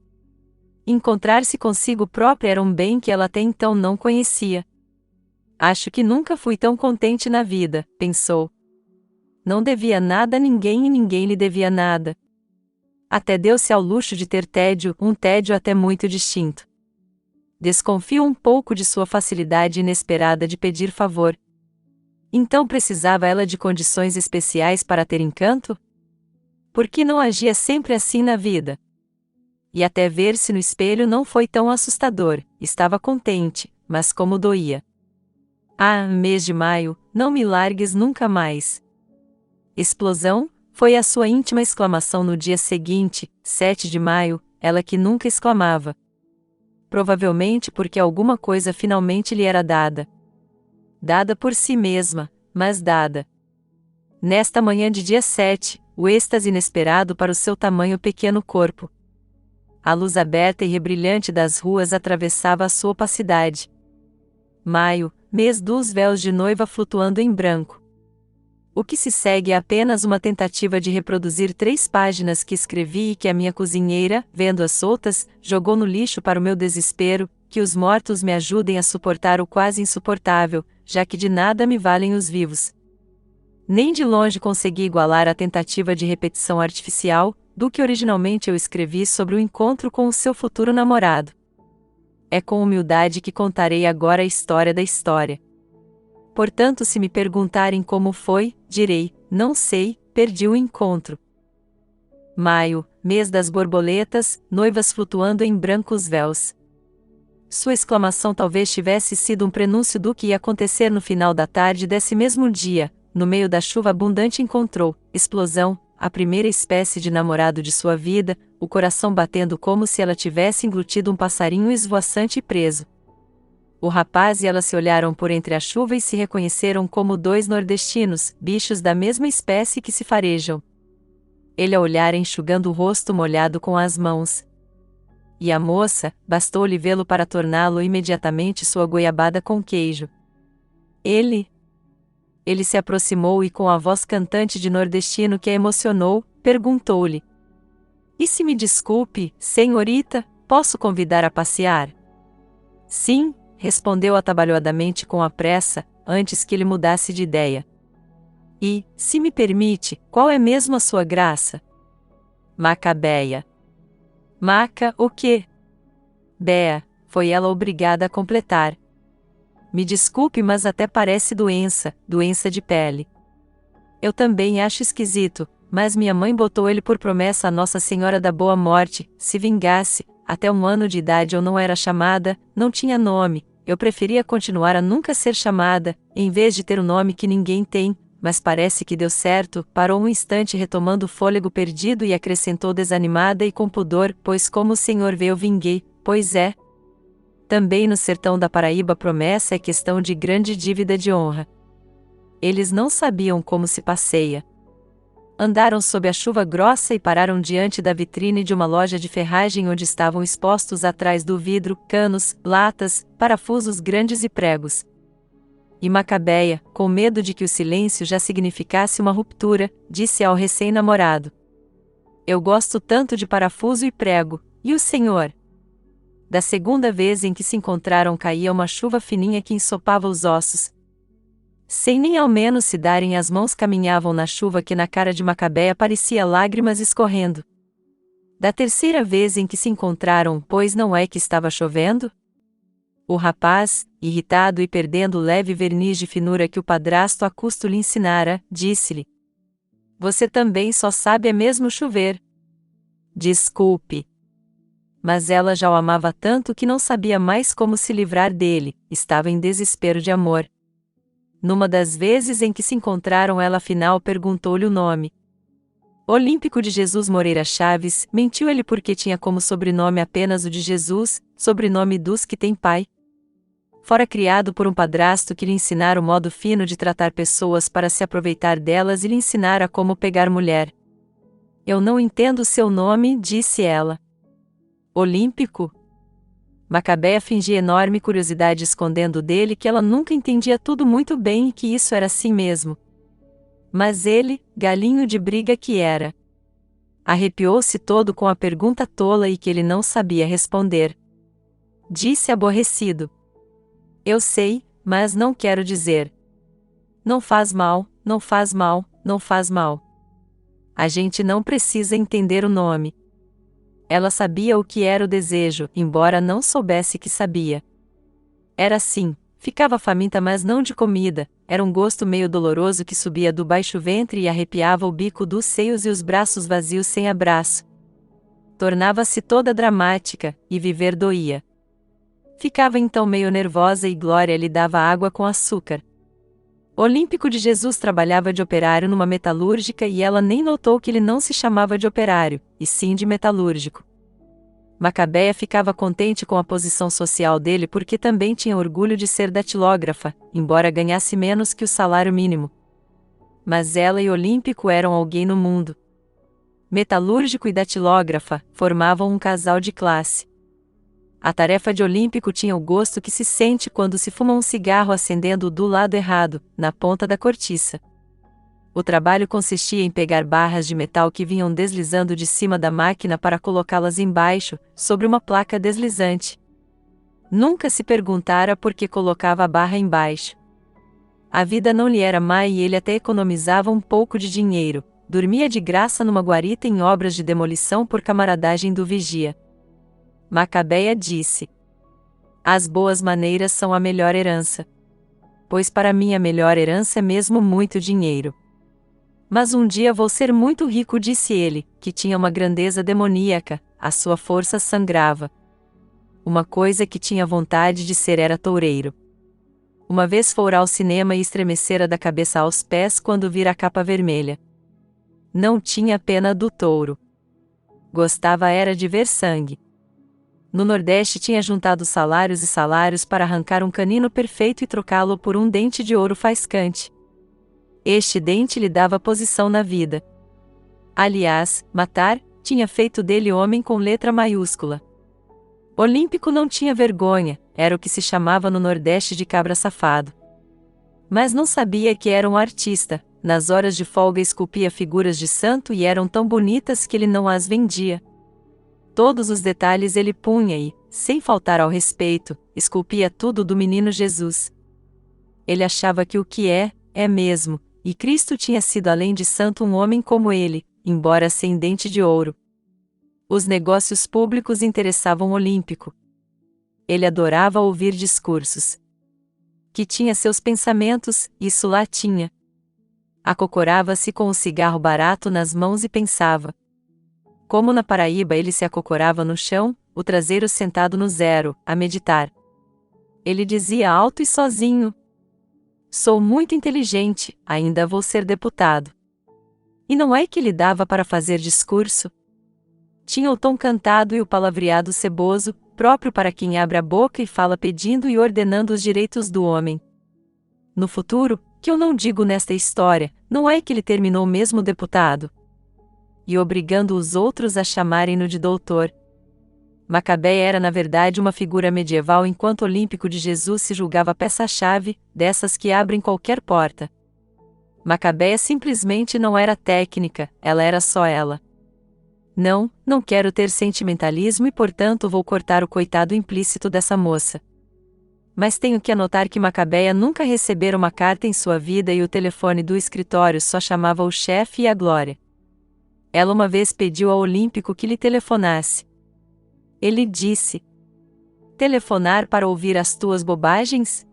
Encontrar-se consigo própria era um bem que ela até então não conhecia. Acho que nunca fui tão contente na vida, pensou. Não devia nada a ninguém e ninguém lhe devia nada. Até deu-se ao luxo de ter tédio, um tédio até muito distinto. Desconfio um pouco de sua facilidade inesperada de pedir favor. Então precisava ela de condições especiais para ter encanto? Por que não agia sempre assim na vida? E até ver-se no espelho não foi tão assustador, estava contente, mas como doía. Ah, mês de maio, não me largues nunca mais. Explosão, foi a sua íntima exclamação no dia seguinte, 7 de maio, ela que nunca exclamava. Provavelmente porque alguma coisa finalmente lhe era dada. Dada por si mesma, mas dada. Nesta manhã de dia 7, o êxtase inesperado para o seu tamanho pequeno corpo. A luz aberta e rebrilhante das ruas atravessava a sua opacidade. Maio, mês dos véus de noiva flutuando em branco. O que se segue é apenas uma tentativa de reproduzir 3 páginas que escrevi e que a minha cozinheira, vendo-as soltas, jogou no lixo para o meu desespero, que os mortos me ajudem a suportar o quase insuportável, já que de nada me valem os vivos. Nem de longe consegui igualar a tentativa de repetição artificial, do que originalmente eu escrevi sobre o encontro com o seu futuro namorado. É com humildade que contarei agora a história da história. Portanto, se me perguntarem como foi, direi, não sei, perdi o encontro. Maio, mês das borboletas, noivas flutuando em brancos véus. Sua exclamação talvez tivesse sido um prenúncio do que ia acontecer no final da tarde desse mesmo dia. No meio da chuva abundante encontrou, explosão, a primeira espécie de namorado de sua vida, o coração batendo como se ela tivesse englutido um passarinho esvoaçante e preso. O rapaz e ela se olharam por entre a chuva e se reconheceram como 2 nordestinos, bichos da mesma espécie que se farejam. Ele a olhara enxugando o rosto molhado com as mãos. E a moça, bastou-lhe vê-lo para torná-lo imediatamente sua goiabada com queijo. Ele se aproximou e com a voz cantante de nordestino que a emocionou, perguntou-lhe: "E se me desculpe, senhorita, posso convidar a passear?" "Sim", respondeu atabalhoadamente com a pressa, antes que ele mudasse de ideia. "E, se me permite, qual é mesmo a sua graça?" "Macabeia." "Maca, o quê?" "Bea", foi ela obrigada a completar. "Me desculpe, mas até parece doença de pele." "Eu também acho esquisito, mas minha mãe botou ele por promessa a Nossa Senhora da Boa Morte, se vingasse, até 1 ano de idade eu não era chamada, não tinha nome, eu preferia continuar a nunca ser chamada, em vez de ter um nome que ninguém tem, mas parece que deu certo, parou um instante retomando o fôlego perdido e acrescentou desanimada e com pudor, pois como o Senhor vê eu vinguei, pois é. Também no sertão da Paraíba a promessa é questão de grande dívida de honra. Eles não sabiam como se passeia. Andaram sob a chuva grossa e pararam diante da vitrine de uma loja de ferragem onde estavam expostos atrás do vidro, canos, latas, parafusos grandes e pregos. E Macabeia, com medo de que o silêncio já significasse uma ruptura, disse ao recém-namorado: Eu gosto tanto de parafuso e prego, e o senhor? Da segunda vez em que se encontraram caía uma chuva fininha que ensopava os ossos. Sem nem ao menos se darem as mãos caminhavam na chuva que na cara de Macabeia parecia lágrimas escorrendo. Da terceira vez em que se encontraram, pois não é que estava chovendo? O rapaz, irritado e perdendo o leve verniz de finura que o padrasto a custo lhe ensinara, disse-lhe: Você também só sabe é mesmo chover. Desculpe. Mas ela já o amava tanto que não sabia mais como se livrar dele, estava em desespero de amor. Numa das vezes em que se encontraram, ela afinal perguntou-lhe o nome. Olímpico de Jesus Moreira Chaves, mentiu ele porque tinha como sobrenome apenas o de Jesus, sobrenome dos que têm pai. Fora criado por um padrasto que lhe ensinara o modo fino de tratar pessoas para se aproveitar delas e lhe ensinara como pegar mulher. Eu não entendo o seu nome, disse ela. Olímpico? Macabeia fingia enorme curiosidade escondendo dele que ela nunca entendia tudo muito bem e que isso era assim mesmo. Mas ele, galinho de briga que era, arrepiou-se todo com a pergunta tola e que ele não sabia responder. Disse aborrecido: Eu sei, mas não quero dizer. Não faz mal, não faz mal, não faz mal. A gente não precisa entender o nome. Ela sabia o que era o desejo, embora não soubesse que sabia. Era assim, ficava faminta mas não de comida, era um gosto meio doloroso que subia do baixo ventre e arrepiava o bico dos seios e os braços vazios sem abraço. Tornava-se toda dramática, e viver doía. Ficava então meio nervosa e Glória lhe dava água com açúcar. Olímpico de Jesus trabalhava de operário numa metalúrgica e ela nem notou que ele não se chamava de operário, e sim de metalúrgico. Macabeia ficava contente com a posição social dele porque também tinha orgulho de ser datilógrafa, embora ganhasse menos que o salário mínimo. Mas ela e Olímpico eram alguém no mundo. Metalúrgico e datilógrafa formavam um casal de classe. A tarefa de Olímpico tinha o gosto que se sente quando se fuma um cigarro acendendo-o do lado errado, na ponta da cortiça. O trabalho consistia em pegar barras de metal que vinham deslizando de cima da máquina para colocá-las embaixo, sobre uma placa deslizante. Nunca se perguntara por que colocava a barra embaixo. A vida não lhe era má e ele até economizava um pouco de dinheiro, dormia de graça numa guarita em obras de demolição por camaradagem do vigia. Macabeia disse: As boas maneiras são a melhor herança. Pois para mim a melhor herança é mesmo muito dinheiro. Mas um dia vou ser muito rico, disse ele, que tinha uma grandeza demoníaca, a sua força sangrava. Uma coisa que tinha vontade de ser era toureiro. Uma vez fora ao cinema e estremecera da cabeça aos pés quando vira a capa vermelha. Não tinha pena do touro. Gostava era de ver sangue. No Nordeste tinha juntado salários e salários para arrancar um canino perfeito e trocá-lo por um dente de ouro faiscante. Este dente lhe dava posição na vida. Aliás, matar, tinha feito dele homem com letra maiúscula. Olímpico não tinha vergonha, era o que se chamava no Nordeste de cabra safado. Mas não sabia que era um artista, nas horas de folga esculpia figuras de santo e eram tão bonitas que ele não as vendia. Todos os detalhes ele punha e, sem faltar ao respeito, esculpia tudo do menino Jesus. Ele achava que o que é mesmo, e Cristo tinha sido além de santo um homem como ele, embora sem dente de ouro. Os negócios públicos interessavam Olímpico. Ele adorava ouvir discursos. Que tinha seus pensamentos, isso lá tinha. Acocorava-se com o cigarro barato nas mãos e pensava. Como na Paraíba ele se acocorava no chão, o traseiro sentado no zero, a meditar. Ele dizia alto e sozinho: Sou muito inteligente, ainda vou ser deputado. E não é que lhe dava para fazer discurso? Tinha o tom cantado e o palavreado ceboso, próprio para quem abre a boca e fala pedindo e ordenando os direitos do homem. No futuro, que eu não digo nesta história, não é que ele terminou mesmo deputado? E obrigando os outros a chamarem-no de doutor. Macabeia era na verdade uma figura medieval enquanto Olímpico de Jesus se julgava peça-chave, dessas que abrem qualquer porta. Macabeia simplesmente não era técnica, ela era só ela. Não quero ter sentimentalismo e portanto vou cortar o coitado implícito dessa moça. Mas tenho que anotar que Macabeia nunca recebera uma carta em sua vida e o telefone do escritório só chamava o chefe e a Glória. Ela uma vez pediu ao Olímpico que lhe telefonasse. Ele disse: telefonar para ouvir as tuas bobagens?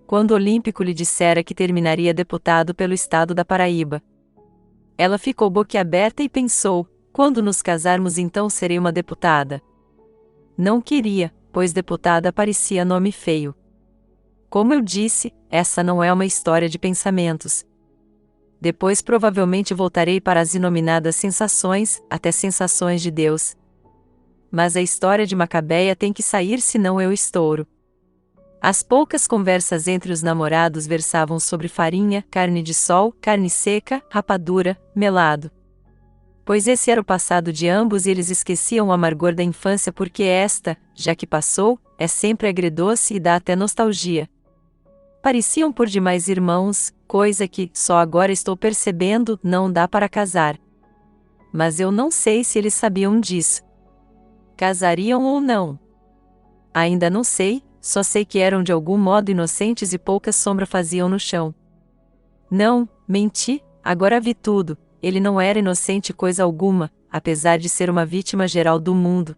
Quando o Olímpico lhe dissera que terminaria deputado pelo estado da Paraíba. Ela ficou boquiaberta e pensou: quando nos casarmos então serei uma deputada. Não queria, pois deputada parecia nome feio. Como eu disse, essa não é uma história de pensamentos. Depois provavelmente voltarei para as inominadas sensações, até sensações de Deus. Mas a história de Macabeia tem que sair senão eu estouro. As poucas conversas entre os namorados versavam sobre farinha, carne de sol, carne seca, rapadura, melado. Pois esse era o passado de ambos e eles esqueciam o amargor da infância porque esta, já que passou, é sempre agridoce e dá até nostalgia. Pareciam por demais irmãos, coisa que, só agora estou percebendo, não dá para casar. Mas eu não sei se eles sabiam disso. Casariam ou não? Ainda não sei, só sei que eram de algum modo inocentes e pouca sombra faziam no chão. Não, menti, agora vi tudo, ele não era inocente coisa alguma, apesar de ser uma vítima geral do mundo.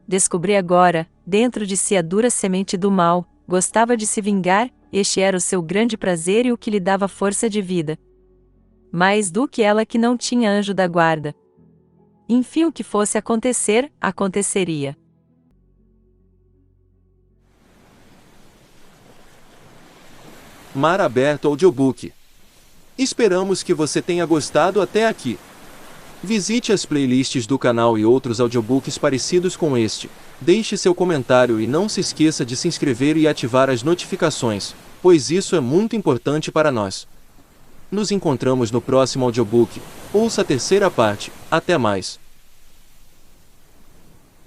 Descobri agora, dentro de si a dura semente do mal, gostava de se vingar, este era o seu grande prazer e o que lhe dava força de vida. Mais do que ela que não tinha anjo da guarda. Enfim, o que fosse acontecer, aconteceria. Mar Aberto Audiobook. Esperamos que você tenha gostado até aqui. Visite as playlists do canal e outros audiobooks parecidos com este. Deixe seu comentário e não se esqueça de se inscrever e ativar as notificações, pois isso é muito importante para nós. Nos encontramos no próximo audiobook. Ouça a terceira parte. Até mais.